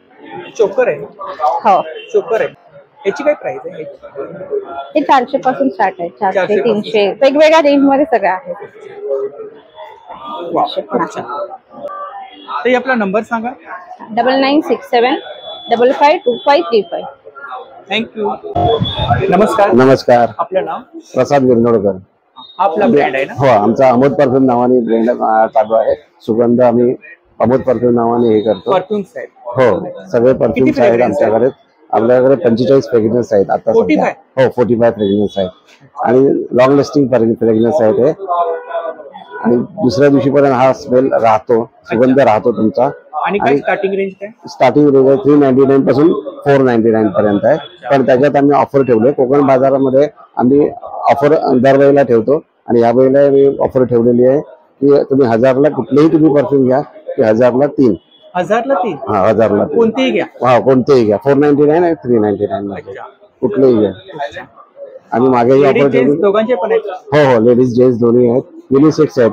चोकर आहे. हो, चोकर आहे. याची काय प्राइस आहे? हे 400 पासून स्टार्ट आहे. 400 300 वेगवेगळ्या रेंज मध्ये सगळे आहेत. ते आपला नंबर सांगा. 9967 552535. थँक्यू. नमस्कार. नमस्कार. आपलं नाव? प्रसाद गिरनोडकर. आपला ब्रँड आहे ना? हो, आमचा अमोद परफ्यूम नावाने ब्रँड चालू आहे. सुगंध आम्ही अमोद परफ्यूम नावाने हे करतो. परफ्यूम्स आहेत. हो, सगळे परफ्यूम्स आहेत आमच्याकडे. आपल्याकडे 45 फ्रेग्रन्स आहेत आता सध्या. हो, 45 फ्रेग्रन्स आहेत आणि लॉंग लास्टिंग फ्रेग्रन्स आहेत हे. आणि दुसऱ्या दिवशीपर्यंत हा स्मेल राहतो, सुगंध राहतो तुमचा. आणि काय स्टार्टिंग रेंज काय? स्टार्टिंग रेंज आहे 399 पासून 499 पर्यंत आहे. पण त्याच्यात आम्ही ऑफर ठेवले. कोकण बाजारामध्ये आम्ही ऑफर दरवेळेला ठेवतो आणि या वेळेला आम्ही ऑफर ठेवलेली आहे की तुम्ही 1000ला कुठलेही तुम्ही परफ्यूम घ्या की 1000ला 3. 1000ला 3? हा, 1000ला कोणतेही घ्या. हा, कोणतेही घ्या. 499 आणि 399 मध्ये कुठलेही घ्या. आणि मागे ऑफर ठेवली. दोघांचे पण आहेत? हो हो, लेडीज जेंट्स दोन्ही आहेत. युनिसेक्स आहेत.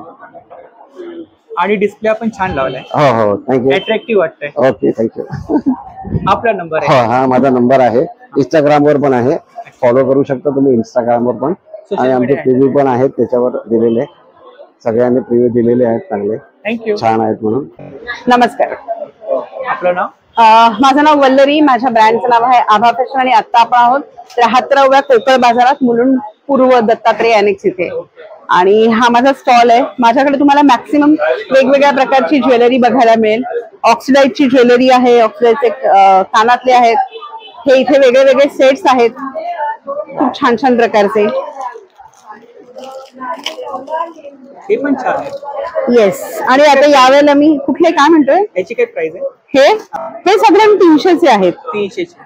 आणि डिस्प्ले पण छान लावलाय. हो हो, थँक्यू. अट्रॅक्टिव्ह वाटतंय. Okay, thank you. आपला नंबर आहे? हा, माझा नंबर आहे. इंस्टाग्राम वर पण आहे, फॉलो करू शकता तुम्ही इंस्टाग्राम वर पण. आणि आमचे प्रिव्ह्यू पण आहेत त्याच्यावर दिलेले. सगळ्यांनी प्रिव्ह्यू दिलेले आहेत चांगले. थँक्यू. छान आहेत म्हणून. नमस्कार. आपलं नाव? माझं नाव वल्लरी. माझ्या ब्रँडचं नाव आहे आभा फॅशन आणि आता आपण आहोत 73व्या कोकण बाजारात मुलुंड पूर्व दत्तात्रय अनेक्स इथे. आणि हा माझा स्टॉल आहे. माझ्याकडे तुम्हाला मॅक्सिमम वेगवेगळ्या प्रकारची ज्वेलरी बघायला मिळेल. ऑक्सिडाईजची ज्वेलरी आहे, ऑक्सिडाईजचे कानातले आहेत. हे इथे वेगळे वेगळे सेट्स आहेत खूप छान छान प्रकारचे. हे पण छान आहे. येस. आणि आता यावेळेला मी कुठले काय म्हणतोय? याची काय प्राइस आहे? हे सगळे 300चे आहेत.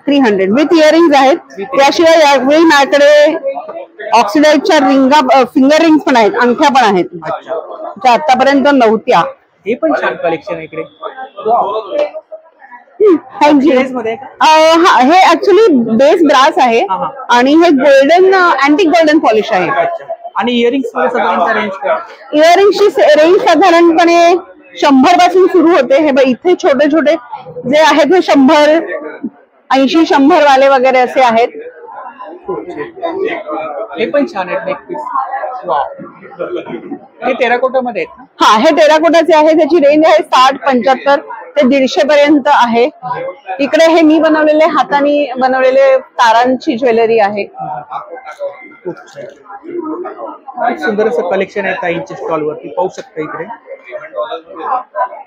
300 विथ इयरिंग्स आहेत. त्याशिवाय यावेळी माझ्याकडे ऑक्सिडाईजच्या रिंगा, फिंगर रिंग्स पण आहेत, अंगठ्या पण आहेत ज्या आतापर्यंत नव्हत्या. हे पण छान कलेक्शन आहे इकडे. हे ऍक्च्युली बेस ब्रास आहे आणि हे गोल्डन अँटिक गोल्डन पॉलिश आहे. आणि इयरिंग्स मध्ये रेंज काय? इयरिंग्सची रेंज साधारणपणे 100 पासून सुरू होते. हे बघ इथे छोटे छोटे जे आहेत हे 100, 80, 100 वाले वगैरे असे आहेत. हे पण छान आहेत नेकपीस. हे टेराकोटा मध्ये आहेत ना? हा, हे टेराकोटाचे आहे. त्याची रेंज आहे 60, 75 ते 150 पर्यंत आहे. इकडे हे मी बनवलेले हाताने बनवलेले तारांची ज्वेलरी आहे. खूप सुंदर असं कलेक्शन आहे ताईंच्या स्टॉल वरती पाहू शकता.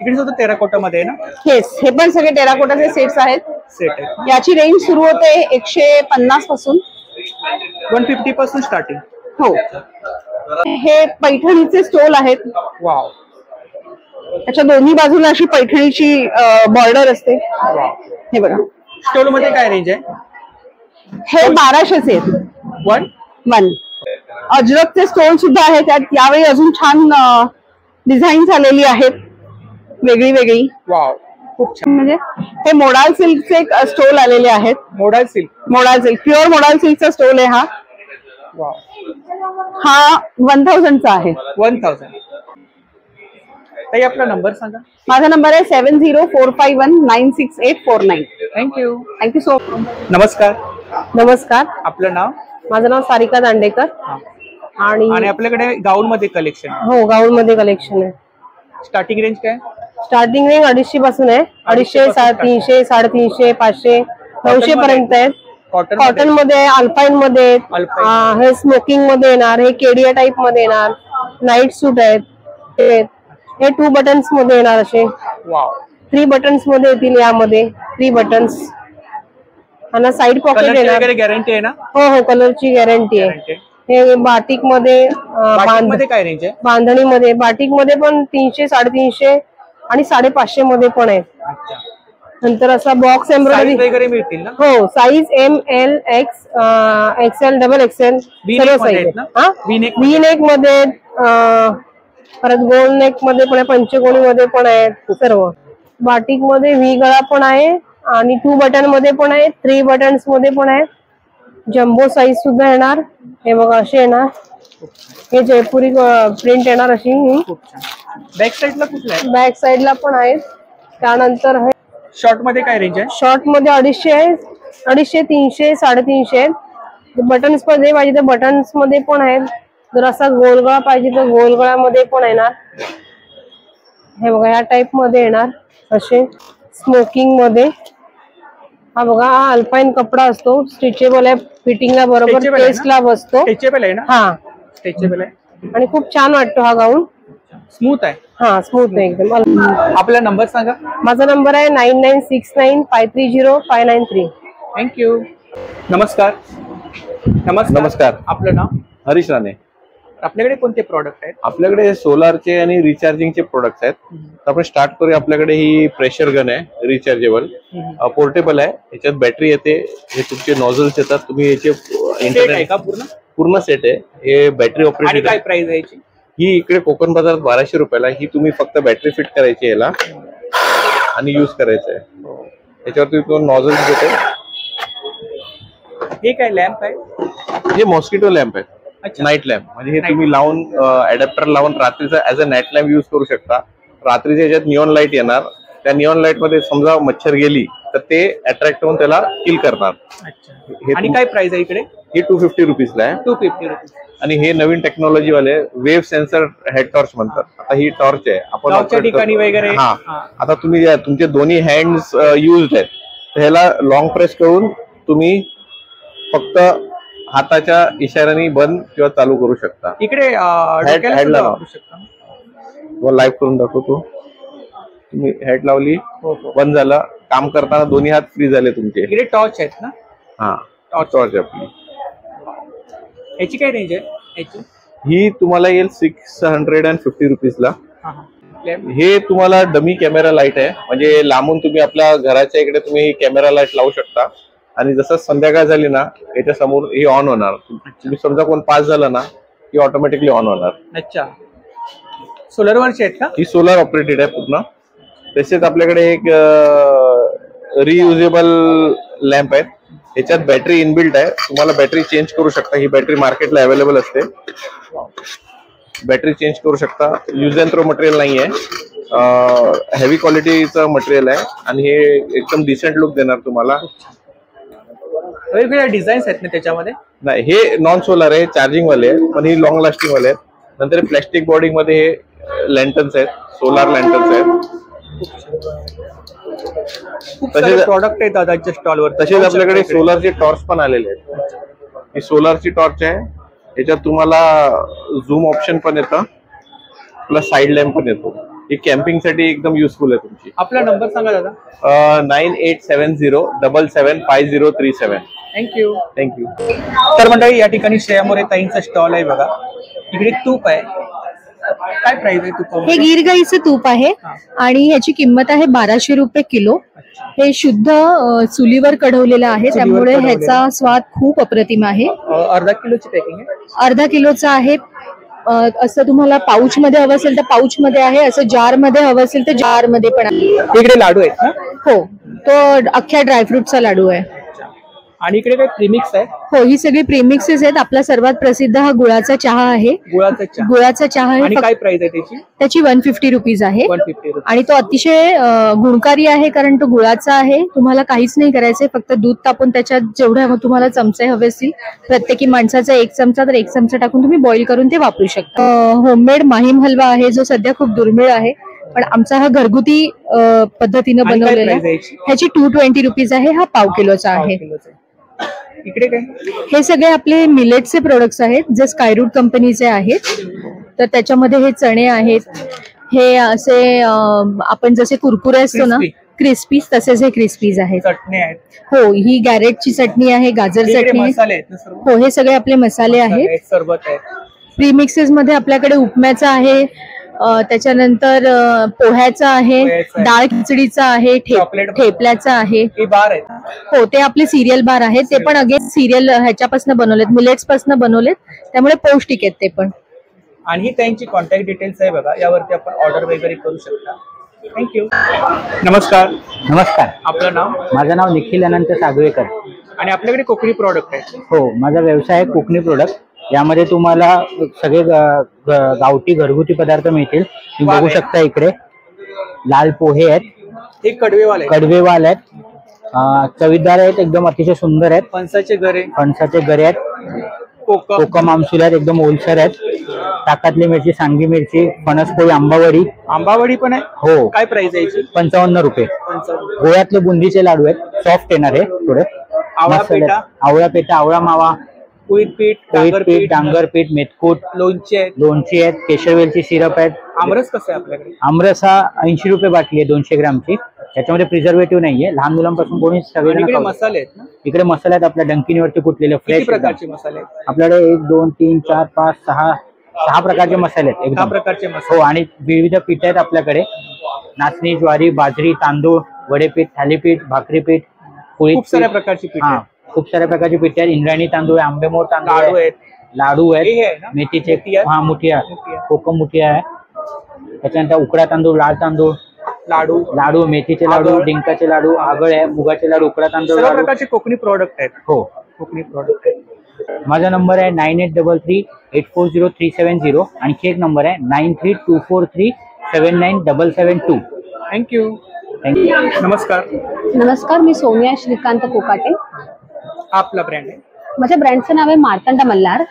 इकडे सुद्धा टेराकोटा मध्ये आहे ना? येस, हे पण सगळे टेराकोटाचे सेट्स आहेत. सेट आहे. याची रेंज सुरू होते 150 पासून. 150 पासून स्टार्टिंग. हो. हे पैठणीचे स्टोल आहेत. वाव. त्याच्या दोन्ही बाजूला अशी पैठणीची बॉर्डर असते. हे बघा. स्टोल मध्ये काय रेंज आहे? हे 1200चे आहेत. वन. अजरकचे स्टोल सुद्धा आहे त्यात. यावेळी अजून छान डिझाईन झालेली आहेत वेगळी वेगळी. वाव, खूप छान. म्हणजे हे मोडाल सिल्कचे स्टोल आलेले आहेत. मोडाल सिल्क प्युअर मोडाल सिल्कचा स्टोल आहे हा. हा 1000 चा आहे. 1000. ताई आपला नंबर सांगा. माझा नंबर आहे 7045196849. Thank you so much. नमस्कार. नमस्कार. आपलं नाव? माझं नाव सारिका दांडेकर. आणि आपल्याकडे गाऊन मध्ये कलेक्शन? हो, गाऊन मध्ये कलेक्शन आहे. स्टार्टिंग रेंज काय? स्टार्टिंग रेंज 250 पासून आहे. 250, 350, 350, 500, 900 पर्यंत आहेत. कॉटन मध्ये, अल्पाईन मध्ये, हे स्मोकिंग मध्ये येणार, हे केडिया टाईप मध्ये येणार, नाईट सूट आहेत. हे 2 बटन्स मध्ये येणार असे. 3 बटन्स मध्ये येतील यामध्ये. 3 बटन्स आणि साइड पॉकेट येणार. गॅरंटी आहे ना? हो हो, कलरची गॅरंटी आहे. हे बाटिक मध्ये, काय रेंज आहे? बांधणी मध्ये, बाटिक मध्ये पण 300, 350 आणि 550 मध्ये पण आहेत. नंतर असा बॉक्स एम्ब्रॉयडरी वगैरे मिळतील ना? हो, साईज ML XL XXL सर्व साईज व्ही नेक मध्ये, परत गोल नेक मध्ये पण आहे, पंचकोनी मध्ये पण आहे सर्व. बाटिक मध्ये व्ही गळा पण आहे आणि 2 बटन मध्ये पण आहे, 3 बटन्स मध्ये पण आहे. जम्बो साईज सुद्धा येणार. हे बघा असे येणार, हे जयपुरी प्रिंट येणार अशी. बॅक साईडला कुठला आहे? बॅक साईडला पण आहे. त्यानंतर हे शॉर्ट मध्ये काय रेंज आहे? शॉर्ट मध्ये 250 आहे, 250, 300, 350 आहेत. बटन्स मध्ये पाहिजे तर बटन्स मध्ये पण आहेत. जर असा गोलगळा पाहिजे तर गोलगळ्यामध्ये पण येणार. हे बघा या टाइप मध्ये येणार असे स्मोकिंग मध्ये. हा बघा, हा अल्पाईन कपडा असतो, स्ट्रेचेबल आहे, फिटिंगला बरोबर टेस्टला बसतो. स्ट्रेचेबल आहे ना? हा, स्ट्रेचेबल आहे आणि खूप छान वाटतो हा गाऊन. स्मूथ आहे. हा, स्मूथ आहे एकदम. आपला नंबर सांगा. माझा नंबर आहे 9969530593. थँक्यू. नमस्कार. नमस्कार. आपलं नाव? हरीश राणे. आपल्याकडे कोणते प्रोडक्ट आहेत? आपल्याकडे सोलारचे आणि रिचार्जिंगचे प्रोडक्ट्स आहेत. तर आपण स्टार्ट करूया. आपल्याकडे ही प्रेशर गन आहे, रिचार्जेबल, पोर्टेबल आहे. याच्यात बॅटरी येते, हे तुमचे नॉझल्स येतात, तुम्ही याचे इंटरनेट पूर्ण सेट आहे. हे बॅटरी ऑपरेटेड. काय प्राइस आहे याची? ही इकडे कोकण बाजारात 1200 रुपयाला. ही तुम्ही फक्त बॅटरी फिट करायची याला आणि युज करायचं आहे. याच्यावरती तो नॉझल्स येते. हे काय लॅम्प आहे? हे मॉस्किटो लॅम्प आहे, नाईट लॅम्प. म्हणजे हे तुम्ही लावून अडॅप्टर लावून रात्रीचा as a night lamp use करू शकता. रात्रीच्या याच्यात निऑन लाईट येणार, त्या निऑन लाईट मध्ये समजा मच्छर गेली तर ते अट्रॅक्ट होऊन त्याला किल करणार. आणि काय प्राइस आहे इकडे? हे 250 रुपीजला आहे. 250 रुपीज. आणि हे नवीन टेक्नॉलॉजी वाले वेव्ह सेन्सर हेड टॉर्च म्हणतात. आता ही टॉर्च आहे, आपण ठिकाणी वगैरे. हा, आता तुम्ही तुमचे दोन्ही हँड्स युज्ड आहेत, तर ह्याला लॉंग प्रेस करून तुम्ही फक्त हाताच्या इशाऱ्याने बंद किंवा चालू करू शकता. इकडे लाईव्ह करून दाखवतो. तुम्ही हेड लावली, बंद झाला. काम करताना दोन्ही हात फ्री झाले तुमचे. इकडे टॉर्च आहेत ना? हा, टॉर्च आपली. याची काय रेंज आहे याची? ही तुम्हाला येईल 650 रुपीजला. हे तुम्हाला डमी कॅमेरा लाईट आहे, म्हणजे लांबून तुम्ही आपल्या घराच्या इकडे तुम्ही कॅमेरा लाईट लावू शकता. आणि जसं संध्याकाळ झाली ना, याच्या समोर ही ऑन होणार. तुम्ही समजा कोण पास झाला ना, ही ऑटोमॅटिकली ऑन होणार. अच्छा, सोलर वरची आहेत का? ही सोलर ऑपरेटेड आहे पूर्ण. तसेच आपल्याकडे एक रियुजेबल लॅम्प आहे, याच्यात बॅटरी इनबिल्ट आहे. तुम्हाला बॅटरी चेंज करू शकता. ही बॅटरी मार्केटला अवेलेबल असते. बॅटरी चेंज करू शकता. यूज अँड थ्रो मटेरियल नाही आहे, हेवी क्वालिटीचं मटेरियल आहे आणि हे एकदम डिसेंट लुक देणार तुम्हाला. वेगवेगळ्या डिझाईन्स आहेत ना त्याच्यामध्ये? नाही, हे नॉन सोलर आहे, चार्जिंग वाले आहे, पण ही लॉंग लास्टिंग वाले आहेत. नंतर प्लॅस्टिक बॉडी मध्ये हे लॅन्टन्स आहेत, सोलार लॅन्टन्स आहेत. तसेच प्रॉडक्ट आहेत दादाच्या स्टॉलवर. तसेच आपल्याकडे सोलारचे टॉर्च पण आलेले आहेत. ही सोलारची टॉर्च आहे, याच्यात तुम्हाला झूम ऑप्शन पण येतं, प्लस साईड लॅम्प पण येतो. ही कॅम्पिंग साठी एकदम युजफुल आहे तुमची. आपला नंबर सांगा दादा. 9870775037. थँक्यू. थँक्यू. तर मंडळी, या ठिकाणी श्रेया मोरे ताईंचा स्टॉल आहे बघा. इकडे तूप आहे. काय प्राइस आहे तूप? हे गीर गाईचं तूप आहे आणि ह्याची किंमत आहे 1200 रुपये किलो. हे शुद्ध चुलीवर कढवलेलं आहे, त्यामुळे ह्याचा स्वाद खूप अप्रतिम आहे. अर्धा किलोची पॅकिंग आहे. अर्धा किलोचा आहे. असं तुम्हाला पाऊच मध्ये हवं असेल तर पाऊच मध्ये आहे, असं जार मध्ये हवं असेल तर जार मध्ये पण आहे. इकडे लाडू आहेत ना? हो, तो अख्ख्या ड्रायफ्रुटचा लाडू आहे. आणि इकडे काय प्रीमिक्स आहे? हो, ही सगळी प्रीमिक्सेस आहेत. आपला सर्वात प्रसिद्ध हा गुळाचा चहा आहे. गुळाचा चहा आहे. काय प्राइस आहे त्याची? त्याची 150 रुपीज आहे. 150. आणि तो अतिशय गुणकारी आहे, कारण तो गुळाचा आहे. तुम्हाला काहीच नाही करायचंय, फक्त दूध तापून त्याच्यात जेवढ्या तुम्हाला चमचे हवे असतील, प्रत्येकी माणसाचा 1 चमचा तर 1 चमचा टाकून तुम्ही बॉईल करून ते वापरू शकता. होममेड माहीम हलवा आहे, जो सध्या खूप दुर्मिळ आहे, पण आमचा हा घरगुती पद्धतीने बनवलेला आहे. ह्याची 220 रुपीज आहे. हा पाव किलोचा आहे. इकडे काय? हे सगळे आपले मिलेटचे प्रोडक्ट्स आहेत, जे स्कायरूट कंपनीचे आहेत. तर त्याच्यामध्ये हे चणे आहेत, हे असे आपण जसे कुरकुरे असतो ना, क्रिस्पीज, तसेच हे क्रिस्पीज आहेत. चटणी आहेत. हो, ही गॅरेटची चटणी आहे, गाजर चटणी आहे. हो, हे सगळे आपले मसाले आहेत. सरबत आहे. प्रीमिक्सेस मध्ये आपल्याकडे उपम्याचा आहे, त्याच्यानंतर पोह्याचं आहे, डाळ खिचडीचं आहे, ठेपल्याचं आहे. हो, ते आपले सिरियल बार आहेत. ते पण अगेन सिरियल ह्याच्यापासून बनवलेत, मिलेट्स पासून बनवलेत, त्यामुळे पौष्टिक आहेत ते पण. आणि त्यांची कॉन्टॅक्ट डिटेल्स आहे बघा, यावरती आपण ऑर्डर वगैरे करू शकता. थँक्यू. नमस्कार. नमस्कार. आपलं नाव? माझं नाव निखिल अनंत सागवेकर. आणि आपल्याकडे कोकणी प्रोडक्ट आहे? हो, माझा व्यवसाय आहे कोकणी प्रोडक्ट. यामध्ये तुम्हाला सगळे गावठी घरगुती पदार्थ मिळतील. तुम्ही बघू शकता इकडे लाल पोहे आहेत, हे कडवेवाले आहेत, चवीदार आहेत, एकदम अतिशय सुंदर आहेत. फणसाचे गरे आहेत, कोकम आमसूल आहेत, एकदम ओलसर आहेत. ताकातली मिरची, सांडगी मिरची, फणसपोळी, आंबावडी पण आहे. हो. काय प्राइस आहे? 55 रुपये. गोव्यातले बुंदीचे लाडू आहेत, सॉफ्ट येणार आहे थोडे. आवळा पेठा, आवळा मावा, कुळीत पीठ, डांगर पीठ, मेथकूट, लोणची आहेत, केशरवेलची सिरप आहेत. आमरस कसं आहे आपल्याकडे? आमरस हा 80 रुपये बाटली आहे, 200 ग्रामची. त्याच्यामध्ये प्रिझर्वेटिव्ह नाहीये. लहान मुलांपासून कोणी सगळे मसाले आहेत ना? इकडे मसाले आहेत आपल्या डंकिनीवरती कुटलेले फ्रेश प्रकारचे मसाले आपल्याकडे 1 2 3 4 5 6 प्रकारचे मसाले आहेत. एकदम प्रकारचे हो. आणि विविध पीठ आहेत आपल्याकडे, नाचणी, ज्वारी, बाजरी, तांदूळ, वडेपीठ, थालीपीठ, भाकरीपीठ, खूप साऱ्या प्रकारची पीठ. खूप साऱ्या प्रकारची पीठ आहेत. इंद्रायणी तांदूळ, आंबेमोर तांदूळ आहेत, लाडू आहेत, मेथीचे मुठिया, कोकम मुठिया आहे. त्याच्यानंतर उकडा तांदूळ, लाल तांदूळ, लाडू, मेथीचे लाडू, डिंकाचे लाडू, आगळ आहे, मुगाचे लाडू, उकडा तांदूळ, सर्व प्रकारचे कोकणी प्रोडक्ट आहेत. हो, कोकणी प्रोडक्ट आहेत. माझा नंबर आहे 9833840370. आणखी एक नंबर आहे 9324379772. थँक्यू. नमस्कार. नमस्कार, मी सोनिया श्रीकांत कोकाटे. आपला ब्रँड आहे? माझ्या ब्रँडचं नाव आहे मार्तंड मल्हार.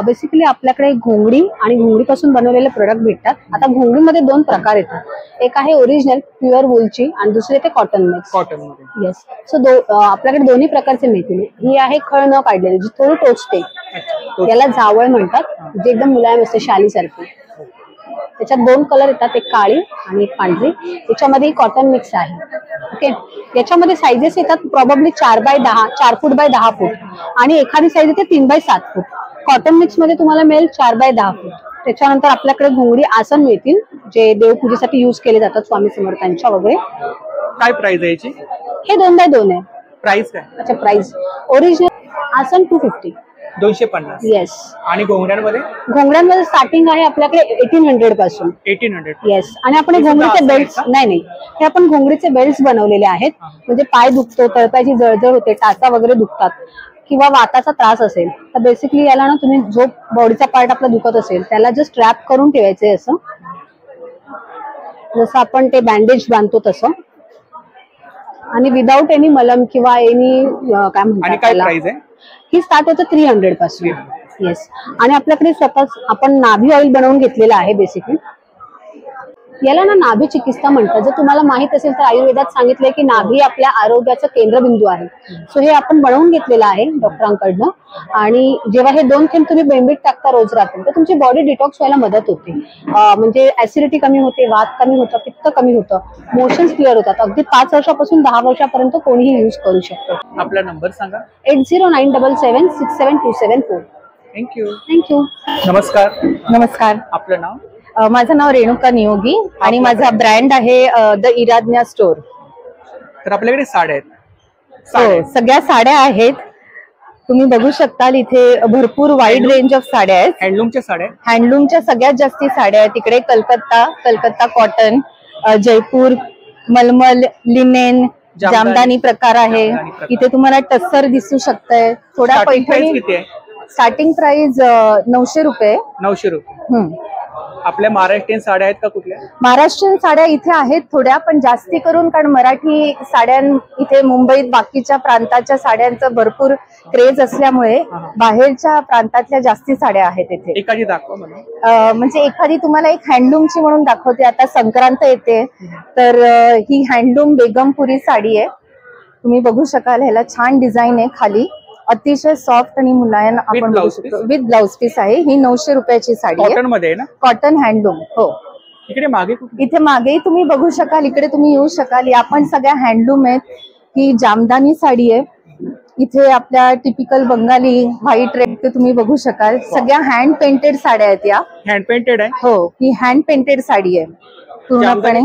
बेसिकली आपल्याकडे घोंगडी आणि घोंगडीपासून बनवलेले प्रोडक्ट भेटतात. आता घोंगडीमध्ये 2 प्रकार येतात. एक आहे ओरिजिनल प्युअर वूलची आणि दुसरे ते कॉटन मिक्स. येस. सो आपल्याकडे दोन्ही प्रकारचे मिळतील. ही आहे खळ न काढलेली, जी थोडी टोचते, याला जावळ म्हणतात, जे एकदम मुलायम असते, शालीसारखी. त्याच्यात 2 कलर येतात, एक काळी आणि एक पांढरी. याच्यामध्ये कॉटन मिक्स आहे. ओके. याच्यामध्ये साइजेस येतात प्रॉबब्ली 4x10, 4 फूट बाय 10 फूट, आणि एखादी साईज येते 3 बाय 7 फूट. कॉटन मिक्स मध्ये तुम्हाला मिळेल 4 बाय 10 फूट. त्याच्यानंतर आपल्याकडे घोंगडी आसन मिळतील, जे देवपूजेसाठी युज केले जातात, स्वामी समर्थांच्या वगैरे. काय प्राइस आहे याची? हे 2x2 आहे. प्राइस काय? अच्छा, प्राइस ओरिजिनल आसन 250. 250. येस. आणि घोंगड्यांमध्ये स्टार्टिंग आहे आपल्याकडे 1800 पासून. 1800. येस. आणि आपण घोंगडीचे बेल्ट नाही, हे आपण घोंगडीचे बेल्ट बनवलेले आहेत. म्हणजे पाय दुखतो, तळपायची जळजळ होते, टाचा वगैरे दुखतात, किंवा वाताचा त्रास असेल तर बेसिकली याला ना तुम्ही जो बॉडीचा पार्ट आपला दुखत असेल त्याला जस्ट रॅप करून ठेवायचे, असं जसं आपण ते बँडेज बांधतो तसं, आणि विदाउट एनी मलम किंवा एनी काय म्हणतात त्याला. ही स्टार्ट होतं 300 पासून. येस. आणि आपल्याकडे स्वतःच आपण नाभी ऑइल बनवून घेतलेलं आहे. बेसिकली याला ना नाभी चिकित्सा म्हणतात. जर तुम्हाला माहित असेल तर आयुर्वेदात सांगितलंय की नाभी आपल्या आरोग्याचा केंद्रबिंदू आहे. सो हे आपण बनवून घेतलेलं आहे डॉक्टरांकडनं. आणि जेव्हा हे 2 थेंब तुम्ही बेंबीत टाकता रोज रात्री, तर तुमची बॉडी डिटॉक्स व्हायला मदत होते. म्हणजे ऍसिडिटी कमी होते, वात कमी होतं, पित्त कमी होतं, मोशन्स क्लिअर होतात. अगदी 5 वर्षापासून 10 वर्षापर्यंत कोणीही युज करू शकतो. आपला नंबर सांगा. 8097767274. थँक्यू. नमस्कार. नमस्कार. आपलं नाव? माझं नाव रेणुका नियोगी आणि माझा ब्रँड आहे द इराज्ञा स्टोर. तर आपल्याकडे साड्या आहेत? हो, सगळ्या साड्या आहेत. तुम्ही बघू शकता इथे भरपूर वाईड रेंज ऑफ साड्या आहेत. हँडलूमच्या साड्या? हँडलूमच्या सगळ्यात जास्ती साड्या आहेत. इकडे कलकत्ता कॉटन, जयपूर, मलमल, लिनेन, जामदानी प्रकार आहे. इथे तुम्हाला टस्सर दिसू शकतंय. थोडा पैठणी. स्टार्टिंग प्राइस 900 रुपये. 900 रुपये. आपल्या महाराष्ट्रीयन साड्या आहेत का कुठल्या? महाराष्ट्रीयन साड्या इथे आहेत थोड्या, पण जास्ती करून कारण मराठी साड्या इथे मुंबईत बाकीच्या प्रांताच्या साड्यांचं भरपूर क्रेज असल्यामुळे बाहेरच्या प्रांतातल्या जास्ती साड्या आहेत इथे. एखादी दाखवा मला. म्हणजे एखादी तुम्हाला एक हँडलूमची म्हणून दाखवते. आता संक्रांत येते तर ही हँडलूम बेगमपुरी साडी आहे. तुम्ही बघू शकाल, ह्याला छान डिझाईन आहे खाली, अतिशय सॉफ्ट आणि मुलायम आपण बघू शकतो. विथ ब्लाउज पीस आहे. ही 900 रुपयाची साडी आहे. कॉटन मध्ये ना? Cotton handloom. हो. इकडे मागे इथे मागेही तुम्ही बघू शकाल, इकडे तुम्ही येऊ शकाल. या पण सगळ्या हँडलूम आहेत. ही जामदानी साडी आहे. इथे आपल्या टिपिकल बंगाली व्हाईट रेड ते तुम्ही बघू शकाल. सगळ्या हँड पेंटेड साड्या आहेत या. हँड पेंटेड आहे. हो, ही हँड पेंटेड साडी आहे पूर्णपणे.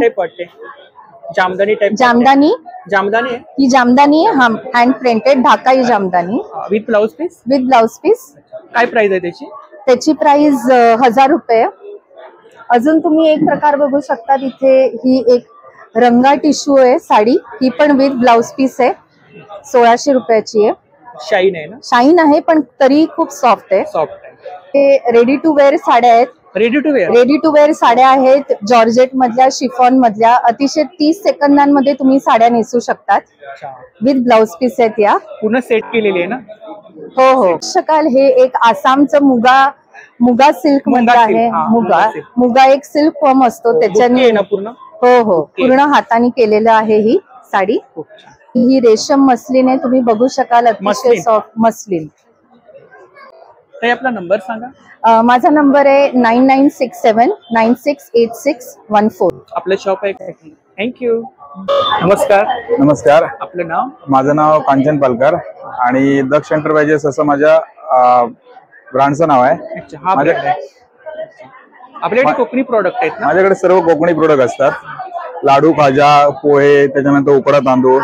जामदानी टाइप. जामदानी आहे. ही जामदानी आहे, हँड प्रिंटेड ढाकाई जामदानी विथ ब्लाउज पीस. काय प्राइस आहे त्याची? त्याची प्राइस 1000 रुपये. अजून तुम्ही एक प्रकार बघू शकता, तिथे ही एक रंगा टिश्यू आहे साडी, ही पण विथ ब्लाउज पीस आहे. 1600 रुपयाची आहे. शाईन आहे ना? शाईन आहे पण तरी खूप सॉफ्ट आहे. हे रेडी टू वेअर साड्या आहेत. रेडी टू वेअर साड्या आहेत, जॉर्जेट मधल्या, शिफॉन मधल्या. अतिशय 30 सेकंदांमध्ये तुम्ही साड्या नेसू शकतात. विथ ब्लाउज पीस आहेत या. पूर्ण सेट केलेली आहे ना? हो. शकाल हे एक आसामचं मुगा सिल्क मधलं आहे. मुगा एक सिल्क फॉर्म असतो त्याच्याने पूर्ण. हो, पूर्ण हाताने केलेलं आहे ही साडी. ही रेशम मस्लिन आहे, तुम्ही बघू शकाल, अतिशय सॉफ्ट मस्लिन. आपला नंबर सांगा. माझा नंबर आहे 9967968614. आपलं शॉप आहे. थँक्यू. नमस्कार. आपलं नाव? माझं नाव कांचन पालकर आणि दक्ष एंटरप्राइजेस असं माझ्या ब्रँडचं नाव आहे. आपल्याकडे कोकणी प्रोडक्ट आहेत ना? माझ्याकडे सर्व कोकणी प्रोडक्ट असतात. लाडू, खाजा, पोहे, त्याच्यानंतर उकडा तांदूळ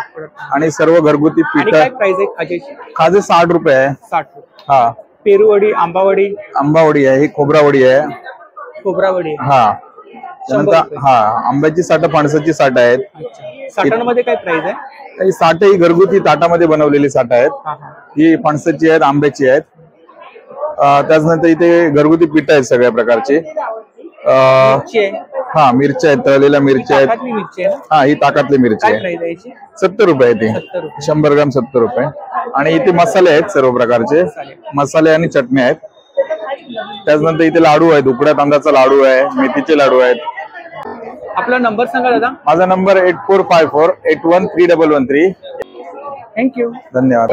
आणि सर्व घरगुती पीठ. काय प्राइस आहे खाजेची? खाजे 60 रुपये आहे. 60. हा. पेरूवडी, आंबावडी आहे. ही खोबरावडी आहे. हा. त्यानंतर आंब्याची साठ, फणसाची साठ आहेत. साठांमध्ये काय प्राइस आहे? ही साठ ही घरगुती ताटामध्ये बनवलेली साठ आहेत. ही फणसाची आहेत, आंब्याची आहेत. त्याच्यानंतर इथे घरगुती पीठ आहेत सगळ्या प्रकारचे. मिरच्या आहेत, तळलेल्या मिरच्या आहेत. ही ताकातली मिरची आहे. 70 रुपये ती. 100 ग्राम 70 रुपये. आणि इथे मसाले आहेत सर्व प्रकारचे, मसाले आणि चटणी आहेत. त्याच्यानंतर इथे लाडू आहेत, उकड्या तांदळाचा लाडू आहे, मेथीचे लाडू आहेत. आपला नंबर सांगा दादा. माझा नंबर 8454813113. थँक्यू. धन्यवाद.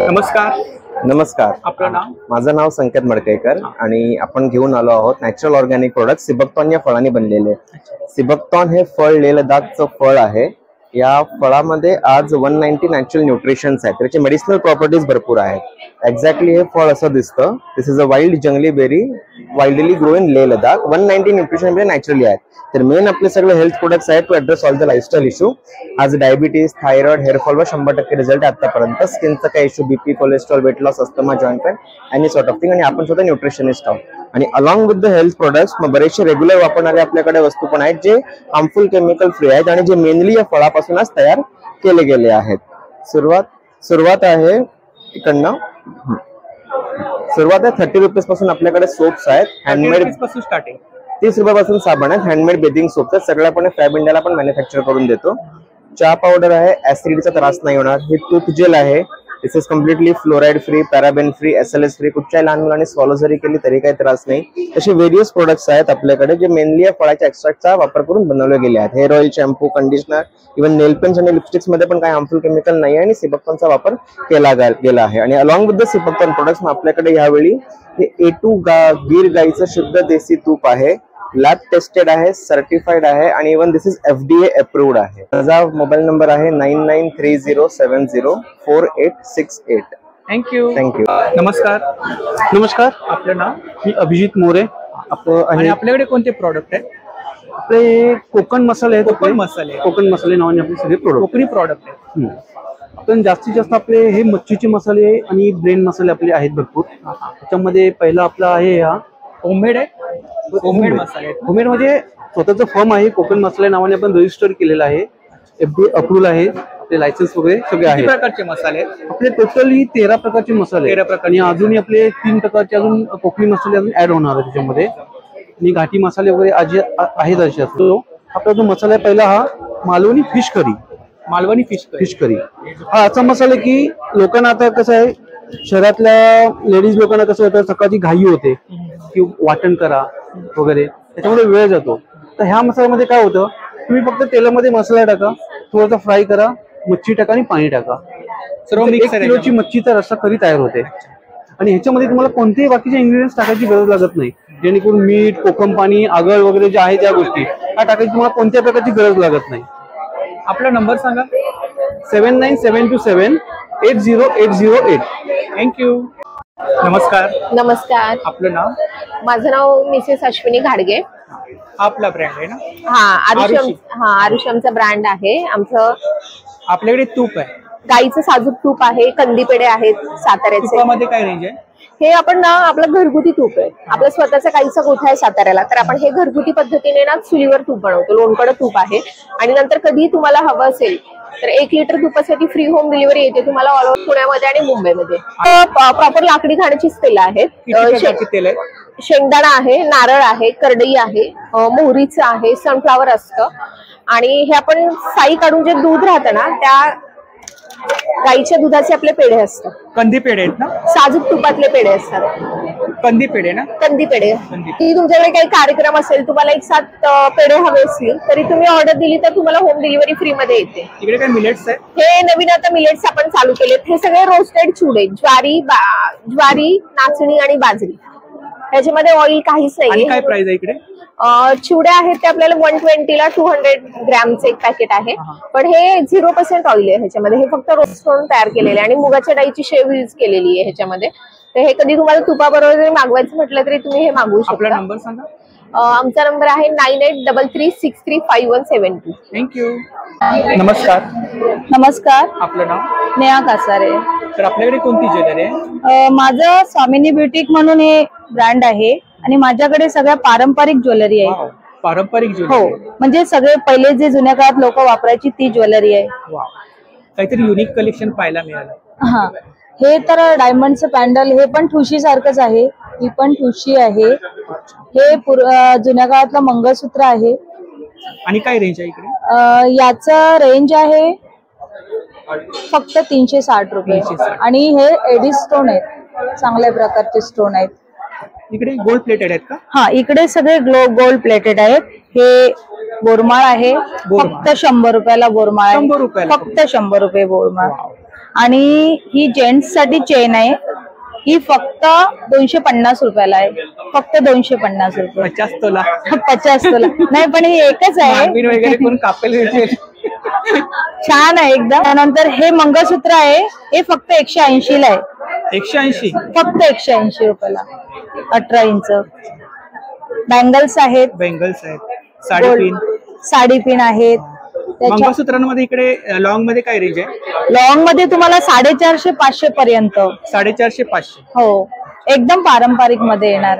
नमस्कार. आपलं नाव? माझं नाव संकेत मडकेकर आणि आपण घेऊन आलो आहोत नॅचरल ऑर्गॅनिक प्रोडक्ट सिबकतॉन या फळाने बनलेले. सिबकतॉन हे फळ लेह लडाखचं फळ आहे. या फळामध्ये आज 190 नॅचरल न्यूट्रिशन्स आहेत. त्याचे मेडिसिनल प्रॉपर्टीज भरपूर आहेत. एक्झॅक्टली हे फळ असं दिसतं. दिस इज अ वाईल्ड जंगली berry, wildly grow in Leh Ladakh. 190 nutrition म्हणजे नॅचरली आहेत. तर मेन आपले सगळे हेल्थ प्रोडक्ट्स आहेत to address all the lifestyle issue. आज डायबिटीज, थायरॉइड, हेअरफॉल वर 100% रिझल्ट आहे आतापर्यंत. स्किनचा काही issue, BP, cholesterol, weight loss, asthma, joint pain, any sort of thing. आणि आपण स्वतः न्यूट्रिशनिस्ट आहोत. आणि along with the health products मग बरेचसे रेग्युलर वापरणारे आपल्याकडे वस्तू पण आहेत जे हार्मफुल केमिकल फ्री आहेत आणि जे मेनली या फळापासूनच तयार केले गेले आहेत. सुरुवात आहे इकडनं. सुरुवात आहे 30 रुपीज पासून. आपल्याकडे सोप्स आहेत हँडमेड पासून स्टार्टिंग. 30 रुपयापासून साबण आहेत. हँडमेड बेथिंग सोप्स आहेत. सगळं आपण फॅब इंडियाला पण मॅन्युफॅक्चर करून देतो. चहा पावडर आहे, ऍसिडिटीचा त्रास नाही होणार. हे टूथ जेल आहे. This is completely fluoride free, paraben free, SLS free. कुठच्याही लहान मुलांनी स्वॉलो जरी केली तरी काही त्रास नाही. तसे व्हेरियस प्रोडक्ट्स आहेत आपल्याकडे जे मेनली या फळाच्या एक्स्ट्रॅक्टचा वापर करून बनवले गेले आहेत. Hair oil, shampoo, conditioner, even nail paints आणि लिपस्टिक्स मध्ये पण काही हार्मफुल केमिकल नाही आहे आणि सिबकतॉनचा वापर केला गेला आहे. आणि अलॉंग विथ द सिबकतॉन प्रोडक्ट्स यावेळी यावेळी हे A2 गीर गाईचं शुद्ध देसी तूप आहे. लॅब टेस्टेड आहे, सर्टिफाईड आहे आणि even this is FDA approved आहे. माझा मोबाईल नंबर आहे 9930704868. थँक्यू. नमस्कार. आपलं नाव? मी अभिजित मोरे. आणि आपल्याकडे कोणते प्रोडक्ट आहेत? आपले कोकण मसाले आहेत. कोकण मसाले नावाने आपले सगळे प्रोडक्ट, कोकणी प्रोडक्ट आहेत. आपण जास्तीत जास्त आपले हे मच्छीचे मसाले आणि ब्रेन मसाले आपले आहेत भरपूर. त्याच्यामध्ये पहिला आपला आहे हा होममेड आहे. होममेड मसाले. होममेड म्हणजे स्वतःचं फर्म आहे. कोकण मसाले नावाने आपण रजिस्टर केलेलं आहे. FDA अप्रूव्हल आहे. आपले लायसन्स वगैरे सगळे आहेत. किती प्रकारचे मसाले आहेत? आपले टोटली 13 प्रकारचे मसाले. 13 प्रकार. आणि अजूनही आपले 3 प्रकारचे अजून कोकणी मसाले अजून ऍड होणार आहे त्याच्यामध्ये. आणि घाटी मसाले वगैरे आहेत असे असतो. आपला जो मसाला आहे पहिला हा Malvani fish curry. Malvani fish curry हा असा मसाला की लोकांना आता कसं आहे, शहरातल्या लेडीज लोकांना कसं होतं, सकाळची घाई होते की वाटण करा वगैरे, त्याच्यामध्ये वेळ जातो. तर ह्या मसाल्यामध्ये काय होतं, तुम्ही फक्त तेलामध्ये मसाला टाका, थोडासा फ्राय करा, मच्छी टाका आणि पाणी टाका. सर्व 1 किलोची मच्छीचा रस्सा करी तयार होते. आणि ह्याच्यामध्ये तुम्हाला कोणतेही बाकीचे इन्ग्रेडियंट्स टाकायची गरज लागत नाही. जेणेकरून मीठ, कोकम पाणी, आगळ वगैरे जे आहे त्या गोष्टी ह्या टाकायची तुम्हाला कोणत्या प्रकारची गरज लागत नाही. आपला नंबर सांगा. 797271 80808. थँक्यू. नमस्कार. नमस्कार. आपलं नाव? माझं नाव मिसेस अश्विनी घाडगे. आपला ब्रँड आहे ना? हा, आरुषमचा ब्रँड आहे आमचं. आपल्याकडे तूप आहे, गाईचं साजूक तूप आहे, कंदी पेढे आहेत साताऱ्याचे. तुपामध्ये काय रेंज आहे? हे आपण ना आपलं घरगुती तूप आहे, आपलं स्वतःचा गाईचा गोठा आहे साताऱ्याला, तर आपण हे घरगुती पद्धतीने ना चुलीवर तूप बनवतो. लोणकडं तूप आहे. आणि नंतर कधी तुम्हाला हवं असेल तर 1 लिटर तुपासाठी फ्री होम डिलिव्हरी येते तुम्हाला ऑल ओव्हर पुण्यामध्ये आणि मुंबईमध्ये. प्रॉपर लाकडी घाण्याचीच तेल आहेत. शेंगदाणा आहे, नारळ आहे, करडई आहे, मोहरीचं आहे, सनफ्लावर असतं. आणि हे आपण साई काढून जे दूध राहतं ना त्या गाईच्या दुधाचे आपले पेढे असतात. कंदी पेढे आहेत ना? साजूक तुपातले पेढे असतात. कंदी पेढे ना? कंदी पेढे. की तुमच्याकडे काही कार्यक्रम असेल, तुम्हाला 1-7 पेढे हवे असतील तरी तुम्ही ऑर्डर दिली तर तुम्हाला होम डिलिव्हरी फ्री मध्ये येते. इकडे काय मिलेट्स आहे? हे नवीन आता मिलेट्स आपण चालू केलेत. हे सगळे रोस्टेड चिवडे, ज्वारी, नाचणी आणि बाजरी. ह्याच्यामध्ये ऑइल काहीच नाही. काय प्राइस आहे इकडे? चिवड्या आहेत ते आपल्याला 120 ला 200 ग्रॅमचं एक पॅकेट आहे. पण हे 0% ऑइल आहे ह्याच्यामध्ये. हे फक्त रोस्ट करून तयार केलेले आणि मुगाच्या डाळीची शेव यूज केलेली आहे ह्याच्यामध्ये. तर हे कधी तुम्हाला तुपाबरोबर जरी मागवायचं म्हटलं तरी तुम्ही हे मागवू शकता. आपला नंबर सांगा. आमचा नंबर आहे 9833635172. थँक्यू. नमस्कार. नमस्कार. आपलं नाव? नेहा कासारे. तर आपल्याकडे कोणती ज्वेलरी आहे? माझं स्वामिनी ब्युटिक म्हणून हे ब्रँड आहे आणि माझ्याकडे सगळ्या पारंपरिक ज्वेलरी आहे. पारंपरिक हो, ज्वेलरी? म्हणजे सगळे पहिले जे जुन्या काळात लोक वापरायची ती ज्वेलरी आहे. काहीतरी युनिक कलेक्शन पाहायला मिळालं. हा, हे तर डायमंडचं पॅन्डल, हे पण ठुशी सारखंच आहे. ही पण ठुशी आहे. हे जुन्या काळातलं मंगळसूत्र आहे. आणि काय रेंज आहे इकडे? याचं रेंज आहे फक्त 360 रुपये. आणि हे एडी स्टोन आहेत, चांगल्या प्रकारचे स्टोन आहेत. इकडे गोल्ड प्लेटेड आहेत का? हा, इकडे सगळे गोल्ड प्लेटेड आहेत. हे बोरमाळ आहे, फक्त 100 रुपयाला बोरमाळ आहे. 100 रुपयाला? फक्त 100 रुपये बोरमाळ. आणि ही जेंट्स साठी चेन आहे, ही फक्त 250 रुपयाला आहे. फक्त 250 रुपये. 50 तोला? 50 तोला नाही, पण ही एकच आहे. वगैरे कोण कापेल? छान आहे एकदम. त्यानंतर हे मंगळसूत्र आहे, हे फक्त 180 ला आहे. 180? फक्त 180 रुपयाला. 18 इंच. बँगल्स आहेत. बँगल्स आहेत. साडीपिन? साडीपिन आहेत. मंगळसूत्रांमध्ये इकडे लॉंग मध्ये काय रेंज आहे? लॉंग मध्ये तुम्हाला 450-500 पर्यंत. 450-500? हो, एकदम पारंपरिक मध्ये येणार.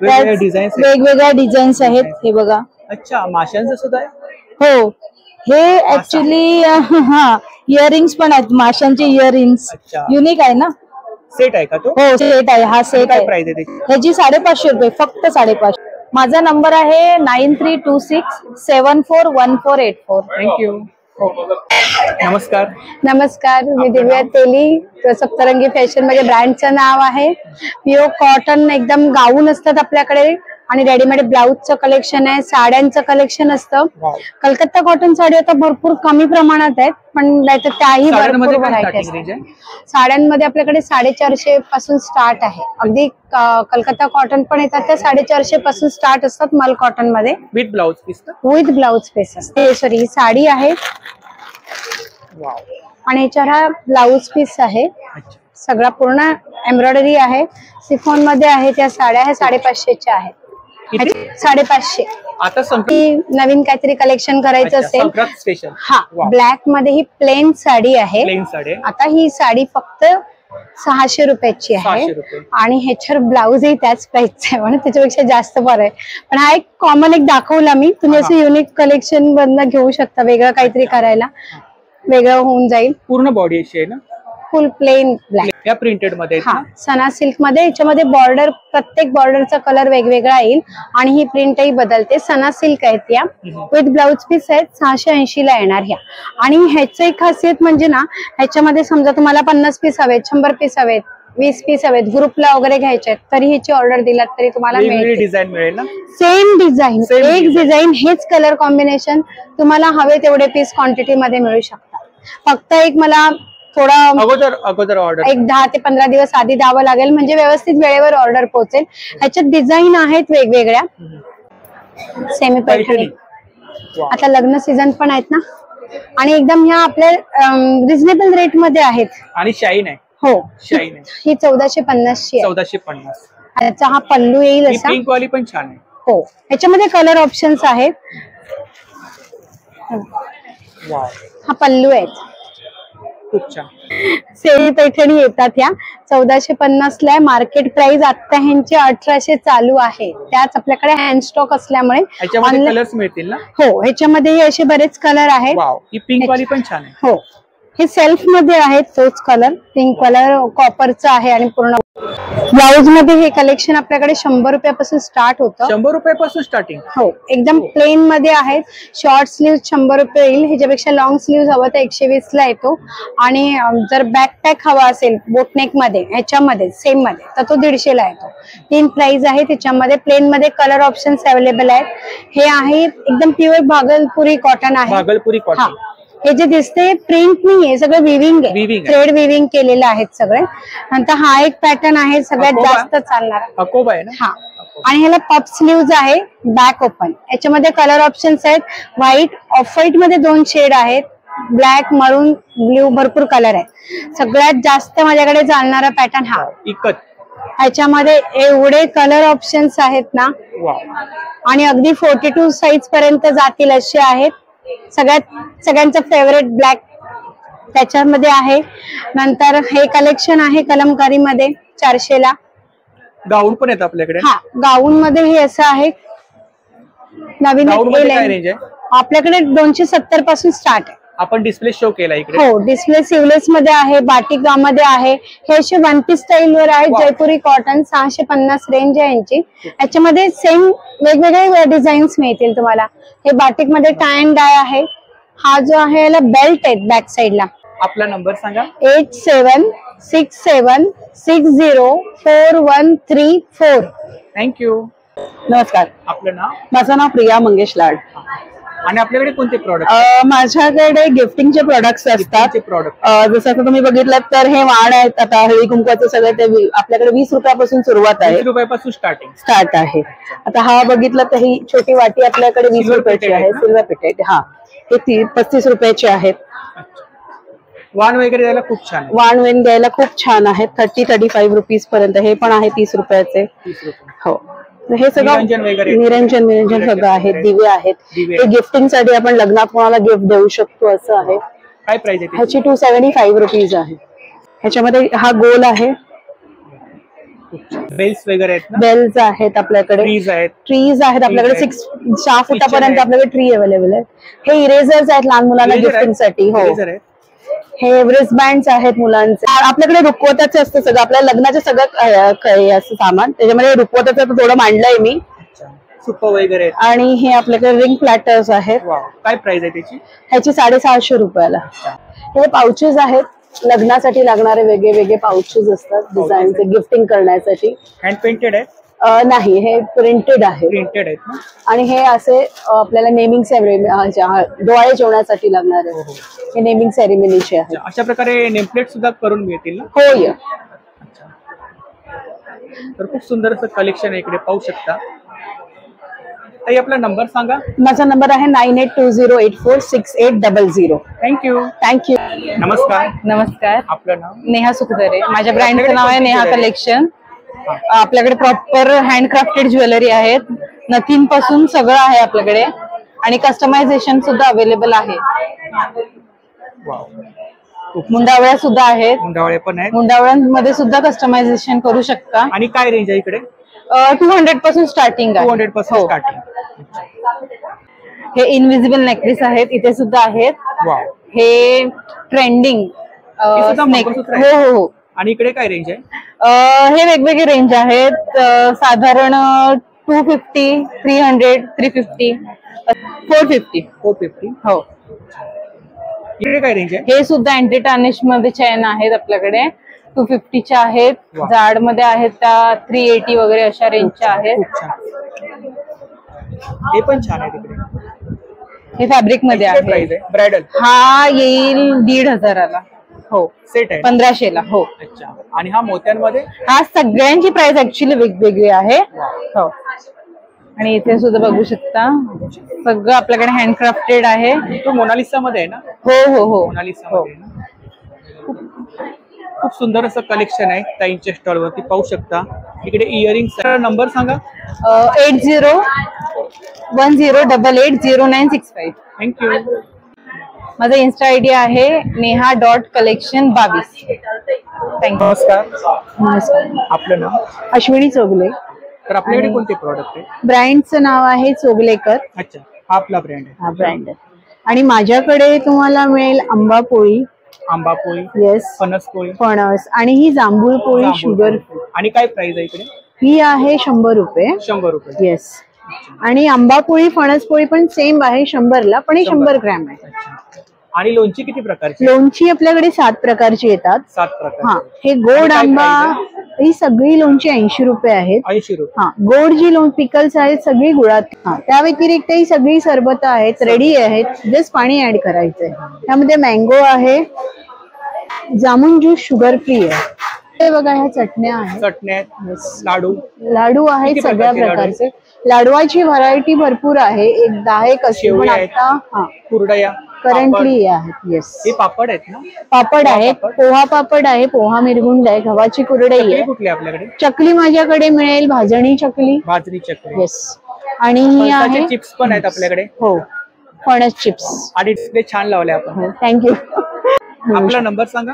वेगवेगळ्या डिझाईन्स आहेत. हे बघा. अच्छा, माशांचं सुद्धा आहे? हो, हे ऍक्च्युली हा इयरिंग्स पण आहेत, माशांचे इयरिंग्स. युनिक आहे ना. सेट आहे का तो? हो, सेट आहे. हा सेट आहे. प्राइस आहे त्याची? ह्याची 550 रुपये, फक्त 550. माझा नंबर आहे 9326741484. थँक्यू. नमस्कार. नमस्कार, मी दिव्या तेली. सप्तरंगी फॅशन मध्ये ब्रँडचं नाव आहे. प्युअर कॉटन एकदम गाऊन असतात आपल्याकडे आणि रेडीमेड ब्लाऊजचं कलेक्शन आहे, साड्यांचं कलेक्शन असतं. कलकत्ता कॉटन साडी आता भरपूर कमी प्रमाणात आहेत, पण नाहीतर त्याही भरपूर व्हरायटी असतात. साड्यांमध्ये आपल्याकडे 450 पासून स्टार्ट आहे. अगदी कलकत्ता कॉटन पण येतात, त्या 450 पासून स्टार्ट असतात. मल कॉटन मध्ये with blouse piece. With blouse piece असते. सॉरी, ही साडी आहे आणि याच्यावर हा ब्लाउज पीस आहे. सगळा पूर्ण एम्ब्रॉयडरी आहे. सिफॉन मध्ये आहे त्या साड्या. ह्या 550च्या आहेत. 550. आता नवीन काहीतरी कलेक्शन करायचं असेल स्पेशल. हा, ब्लॅक मध्ये ही प्लेन साडी आहे. आता ही साडी फक्त 600 रुपयाची आहे आणि ह्याच्यावर ब्लाऊजही त्याच प्राइसचा आहे, म्हणून त्याच्यापेक्षा जास्त बरं आहे. पण हा एक कॉमन एक दाखवला मी. तुम्ही असं युनिक कलेक्शन मधनं घेऊ शकता, वेगळं काहीतरी करायला वेगळं होऊन जाईल. पूर्ण बॉडी अशी आहे ना? Full plain black. या प्रिंटेड मध्ये? सना सिल्क मध्ये. याच्यामध्ये बॉर्डर, प्रत्येक बॉर्डरचा कलर वेगवेगळा येईल आणि ही प्रिंटही बदलते. सना सिल्क आहेत या, विथ ब्लाउज पीस आहेत. 680 ला येणार ह्या. आणि ह्याचं एक खासियत म्हणजे ना, ह्याच्यामध्ये समजा तुम्हाला 50 पीस हवेत, 100 पीस हवेत, 20 पीस हवेत, ग्रुपला वगैरे घ्यायचे आहेत, तरी ह्याची ऑर्डर दिलात तरी तुम्हाला डिझाईन मिळेल ना? सेम डिझाईन, एक डिझाईन, हेच कलर कॉम्बिनेशन. तुम्हाला हवे तेवढे पीस क्वांटिटी मध्ये मिळू शकतात. फक्त एक मला थोडा अगोदर ऑर्डर एक 10 ते 15 दिवस आधी द्यावं लागेल, म्हणजे व्यवस्थित वेळेवर ऑर्डर पोहोचेल. ह्याच्यात डिझाईन आहेत वेगवेगळ्या. सेमी पैठणी. आता लग्न सीझन पण आहेत ना, आणि एकदम ह्या आपल्या रिझनेबल रेट मध्ये आहेत. आणि शाईन आहे. हो, शाईन आहे. ही 1450 ची आहे. 1450. याचा हा पल्लू येईल असा. पिंक वाली पण छान आहे. हो, ह्याच्यामध्ये कलर ऑप्शन्स आहेत. वाव, हा पल्लू आहे. खूप छान. सेमी पैठणी येतात ह्या 1450 ला. मार्केट प्राइस आता ह्यांची 1800 चालू आहे. त्याच आपल्याकडे हँड स्टॉक असल्यामुळे ह्याच्यामध्ये कलर्स मिळतील ना? हो, ह्याच्यामध्ये असे बरेच कलर आहेत. वाव, ही पिंक वाली पण छान आहे. हो, हे सेल्फ मध्ये आहेत. तोच कलर पिंक कलर कॉपरचा आहे. आणि पूर्ण ब्लाउज मध्ये हे कलेक्शन आपल्याकडे 100 रुपयापासून स्टार्ट होतं. 100 रुपयापासून स्टार्टिंग. हो, एकदम प्लेन मध्ये आहेत. शॉर्ट स्लीव्ह 100 रुपये येईल. ह्याच्यापेक्षा लॉंग स्लीव्ह हवं तर 120 ला येतो. आणि जर बॅकपॅक हवा असेल बोटनेक मध्ये ह्याच्यामध्ये सेम मध्ये तर तो 150 ला येतो. 3 प्राइस आहे त्याच्यामध्ये. प्लेन मध्ये कलर ऑप्शन्स अवेलेबल आहेत. हे आहे एकदम प्युअर भागलपुरी कॉटन आहे. भागलपुरी कॉटन. हे जे दिसते प्रिंट नाहीये, सगळं विविंग आहे. थ्रेड विविंग केलेलं आहेत सगळे. नंतर हा एक पॅटर्न आहे सगळ्यात जास्त चालणार. अकोबा आहे ना? हा, आणि ह्याला पफ स्लीव्ज आहे, बॅक ओपन. याच्यामध्ये कलर ऑप्शन्स आहेत. व्हाईट, ऑफ व्हाईट मध्ये 2 शेड आहेत. ब्लॅक, मरून, ब्ल्यू, भरपूर कलर आहे. सगळ्यात जास्त माझ्याकडे चालणारा पॅटर्न हा. ह्याच्यामध्ये एवढे कलर ऑप्शन्स आहेत ना, आणि अगदी 42 साईज पर्यंत जातील असे आहेत. सगळ्यांचं फेवरेट ब्लॅक त्याच्यामध्ये आहे. नंतर हे कलेक्शन आहे कलमकारी मध्ये 400 ला. गाऊन पण येत आपल्याकडे. हा, गाऊन मध्ये हे असं आहे. नवीन आपल्याकडे 270 पासून स्टार्ट आहे. आपण डिस्प्ले शो केला इकडे. हो, डिस्प्ले सिवलेस मध्ये आहे, बाटिका मध्ये आहे. हे असे 1 पीस स्टाईल वर आहे. जयपुरी कॉटन 650 रेंज आहे यांची. याच्यामध्ये सेम वेगवेगळे डिझाईन्स मिळतील तुम्हाला. हे बाटिक मध्ये टाय अँड डाय आहे. हा जो आहे याला बेल्ट आहे बॅक साइडला. आपला नंबर सांगा. 8767604134. थँक्यू. नमस्कार, आपलं नाव? माझं नाव प्रिया मंगेश लाड. आणि आपल्याकडे कोणते प्रोडक्ट? माझ्याकडे गिफ्टिंगचे प्रोडक्ट्स असतात. जसं आता तुम्ही बघितलं तर हे वाण आहेत. आता हळदी कुंकवाचं सगळं ते आपल्याकडे 20 रुपयापासून सुरुवात आहे. 20 रुपयापासून स्टार्ट आहे. आता हा बघितलं तर ही छोटी वाटी आपल्याकडे 20 रुपयाची आहे. सिल्वर पेटेड. हा, हे 35 रुपयाची आहेत. वाण वगैरे द्यायला खूप छान. वाण वेन द्यायला खूप छान आहेत. 30-35 रुपीज पर्यंत. हे पण आहे 30 रुपयाचे. हो, हे सगळं निरंजन सगळं आहे. दिवे आहेत. हे गिफ्टिंग साठी आपण लग्नात कोणाला गिफ्ट देऊ शकतो असं आहे. काय प्राइस आहे ह्याची? 275 रुपीज आहे. ह्याच्यामध्ये हा गोल आहे. बेल्स वगैरे आहेत. बेल्स आहेत आपल्याकडे. ट्रीज आहेत आपल्याकडे. 6 फुटापर्यंत आपल्याकडे ट्री अवेलेबल आहे. हे इरेझर्स आहेत लहान मुलांना गिफ्टिंग साठी. हो, हे रिस्ट बँड्स आहेत मुलांचे. आपल्याकडे रुखवताचे असतं सगळं. आपल्या लग्नाचं सगळं असं सामान. त्याच्यामध्ये रुखवताचं थोडं मांडलंय मी. सुप वगैरे. आणि हे आपल्याकडे रिंग प्लॅटर्स आहेत. काय प्राइस आहे त्याची? ह्याची 650 रुपयाला. हे पाउचेस आहेत. लग्नासाठी लागणारे वेगळे वेगळे पाउचेस असतात डिझाईनचे, गिफ्टिंग करण्यासाठी. हँड पेंटेड आहे? नाही, हे प्रिंटेड आहे. प्रिंटेड आहेत ना? आणि हे असे आपल्याला नेमिंग सेरेमनी डोळे जेवणासाठी लागणारे हे नेमिंग सेरेमनीचे आहे. अशा प्रकारे नेमप्लेट सुद्धा करून मिळतील ना? हो, तर खूप सुंदर असं कलेक्शन आहे इकडे, पाहू शकता. ताई, आपला नंबर सांगा. माझा नंबर आहे 9820846800. थँक्यू. नमस्कार. नमस्कार. आपलं नाव? नेहा सुखदरे. माझ्या ब्रँडचं नाव आहे नेहा कलेक्शन. आपल्याकडे प्रॉपर हँडक्राफ्टेड ज्वेलरी आहेत. नथिंग पासून सगळं आहे आपल्याकडे. आणि कस्टमायझेशन सुद्धा अवेलेबल आहे. मुंडावळ्या सुद्धा आहेत. मुंडावळे पण आहेत. मुंडावळ्यांमध्ये सुद्धा कस्टमायझेशन करू शकता. आणि काय रेंज आहे इकडे? 200 पासून स्टार्टिंग आहे. 200 पासून स्टार्टिंग. हे इनविजिबल नेकलेस आहेत. इथे सुद्धा आहेत. हे ट्रेंडिंग. हो. आणि इकडे काय रेंज आहे? हे वेगवेगळे रेंज आहेत. साधारण 250, 300, 350, 450. हो. इकडे काय रेंज आहे? हे सुद्धा अँटी टार्निश मध्ये चेन आहेत आपल्याकडे. 250च्या आहेत. जाड मध्ये आहेत त्या 380 वगैरे अशा रेंजच्या आहेत. हे पण छान आहे तिकडे. हे फॅब्रिक मध्ये आहे. ब्रायडल. हा येईल 1500ला. हो, सेट आहे 1500ला. हो. अच्छा. आणि हा मोत्यांमध्ये? हा सगळ्यांची प्राइस ऍक्च्युअली वेगवेगळी आहे. हो. आणि इथे सुद्धा बघू शकता सगळं आपल्याकडे हँडक्राफ्टेड आहे. तो मोनालिसा मध्ये आहे ना? हो हो हो. मोनालिसा मध्ये आहे ना? खूप सुंदर असं कलेक्शन आहे ताईंच्या स्टॉल वरती पाहू शकता. इकडे इयरिंग्स. नंबर सांगा. 8010880965. थँक्यू. माझा इन्स्टा आयडी आहे neha.collection22. थँक्यू. नमस्कार. नमस्कार. आपलं नाव? अश्विनी चोगले. तर आपल्याकडे कोणते प्रॉडक्ट आहे? ब्रँडचं नाव आहे चोगलेकर. अच्छा, हा आपला ब्रँड आहे. हा ब्रँड आहे. आणि माझ्याकडे तुम्हाला मिळेल आंबा पोळी, येस, फणस पोळी, फणस, आणि ही जांभूळ पोळी शुगर. आणि काय प्राइस आहे इकडे? ही आहे 100 रुपये. 100 रुपये. येस. आणि आंबा पोळी फणस पोळी पण सेम आहे 100 ला, पण हे 100 ग्रॅम आहे. आणि लोणची किती प्रकारची? लोणची आपल्याकडे 7 प्रकारची येतात. 7 प्रकार. हा, हे गोड आंबा, ही सगळी लोणची 80 रुपये आहेत. 80 रुपये. हा, गोड जी पिकल्स आहेत सगळी गुळात. हा, त्या व्यतिरिक्त ही सगळी सरबत आहेत, रेडी आहेत, जस्ट पाणी ऍड करायचंय. त्यामध्ये मँगो आहे, जामुन ज्यूस शुगर फ्री आहे. हे बघा, ह्या चटण्या आहेत, लाडू आहेत सगळ्या प्रकारचे. लाडवाची व्हरायटी भरपूर आहे, एक 10 अशी पण आता कुरडया करंटली आहेत. येस. हे पापड आहेत ना? पापड आहेत, पोहा पापड आहे, पोहा मिरगुंड आहे, गव्हाची कुरडई आहे. कुठली आपल्याकडे? चकली माझ्याकडे मिळेल, भाजणी चकली. भाजणी चकली. येस. आणि ही आहे चिप्स पण आहेत आपल्याकडे. हो, फणस चिप्स. आणि डिस्प्ले छान लावले आपण. थँक्यू. आपला नंबर सांगा.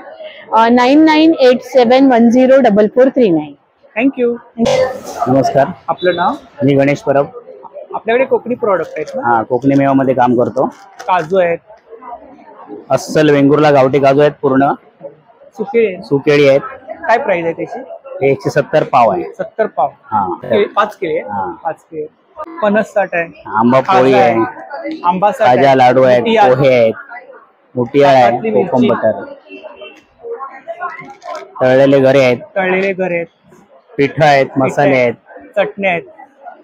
9987104439. थँक्यू. नमस्कार. आपलं नाव? मी गणेश परब. आपल्याकडे कोकणी प्रॉडक्ट आहेत ना? हा, कोकणी मेवामध्ये काम करतो. काजू आहेत, अस्सल वेंगुर्ला गावठी काजू आहेत, पूर्ण सुकेळी आहेत. काय प्राइस आहे त्याची? 170 पाव आहे. 70 पाव. हा, 5 केळी. 5 केळी. फणस 60 आहे. आंबा पोळी आहे, आंबा 60 खाजा लाडू आहेत, पोहे आहेत, मुठियाळ आहे, कोकम बटर, तळलेले घरे आहेत, पिठं आहेत, मसाले आहेत, चटण्या आहेत,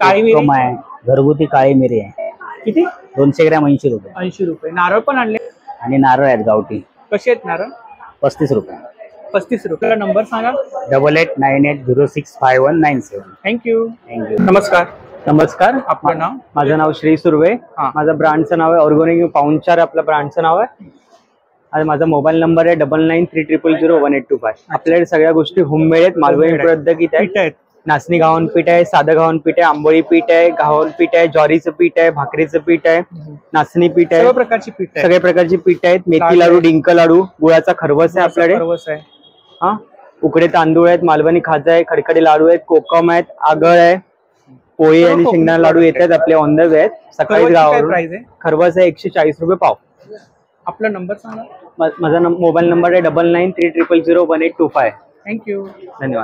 काळी मिरी आहे, घरगुती काळी मिरी आहे. किती? 200 ग्रॅम 80 रुपये. 80 रुपये. नारळ पण आणले. आणि नारळ आहेत गावठी. कसे आहेत नारळ? 35 रुपये. 35 रुपये. नंबर सांगा. 8898065197. थँक्यू. नमस्कार. नमस्कार. आपलं नाव? माझं नाव श्री सुर्वे. माझं ब्रँडचं नाव आहे ऑर्गॅनिक पाहुणचार, आपलं ब्रँडचं नाव आहे. आणि माझा मोबाईल नंबर आहे 9930001825. आपल्याकडे सगळ्या गोष्टी होममेड आहेत, मालवणी पद्धतीत आहेत. नाचणी घावन पीठ आहे, साधं घावन पीठ आहे, आंबोळी पीठ आहे, घावन पीठ आहे, ज्वारीचं पीठ आहे, भाकरीचं पीठ आहे, नाचणी पीठ आहे, सगळ्या प्रकारची पीठ आहे. सगळ्या प्रकारची पीठ आहेत. मेथी लाडू, डिंक लाडू, गुळाचा खरवस आहे आपल्याकडे. हा, उकडे तांदूळ आहेत, मालवणी खाजा आहे, खडखडे लाडू आहेत, कोकम आहेत, आगळ आहे, पोळी आणि शेंगदाणा लाडू येत आहेत आपले ऑन द वे आहेत. सकाळी गावावरून खरवस आहे 140 रुपये पाव. आपला नंबर सांगा. माझा मोबाईल नंबर आहे 9930001825. थँक्यू. धन्यवाद.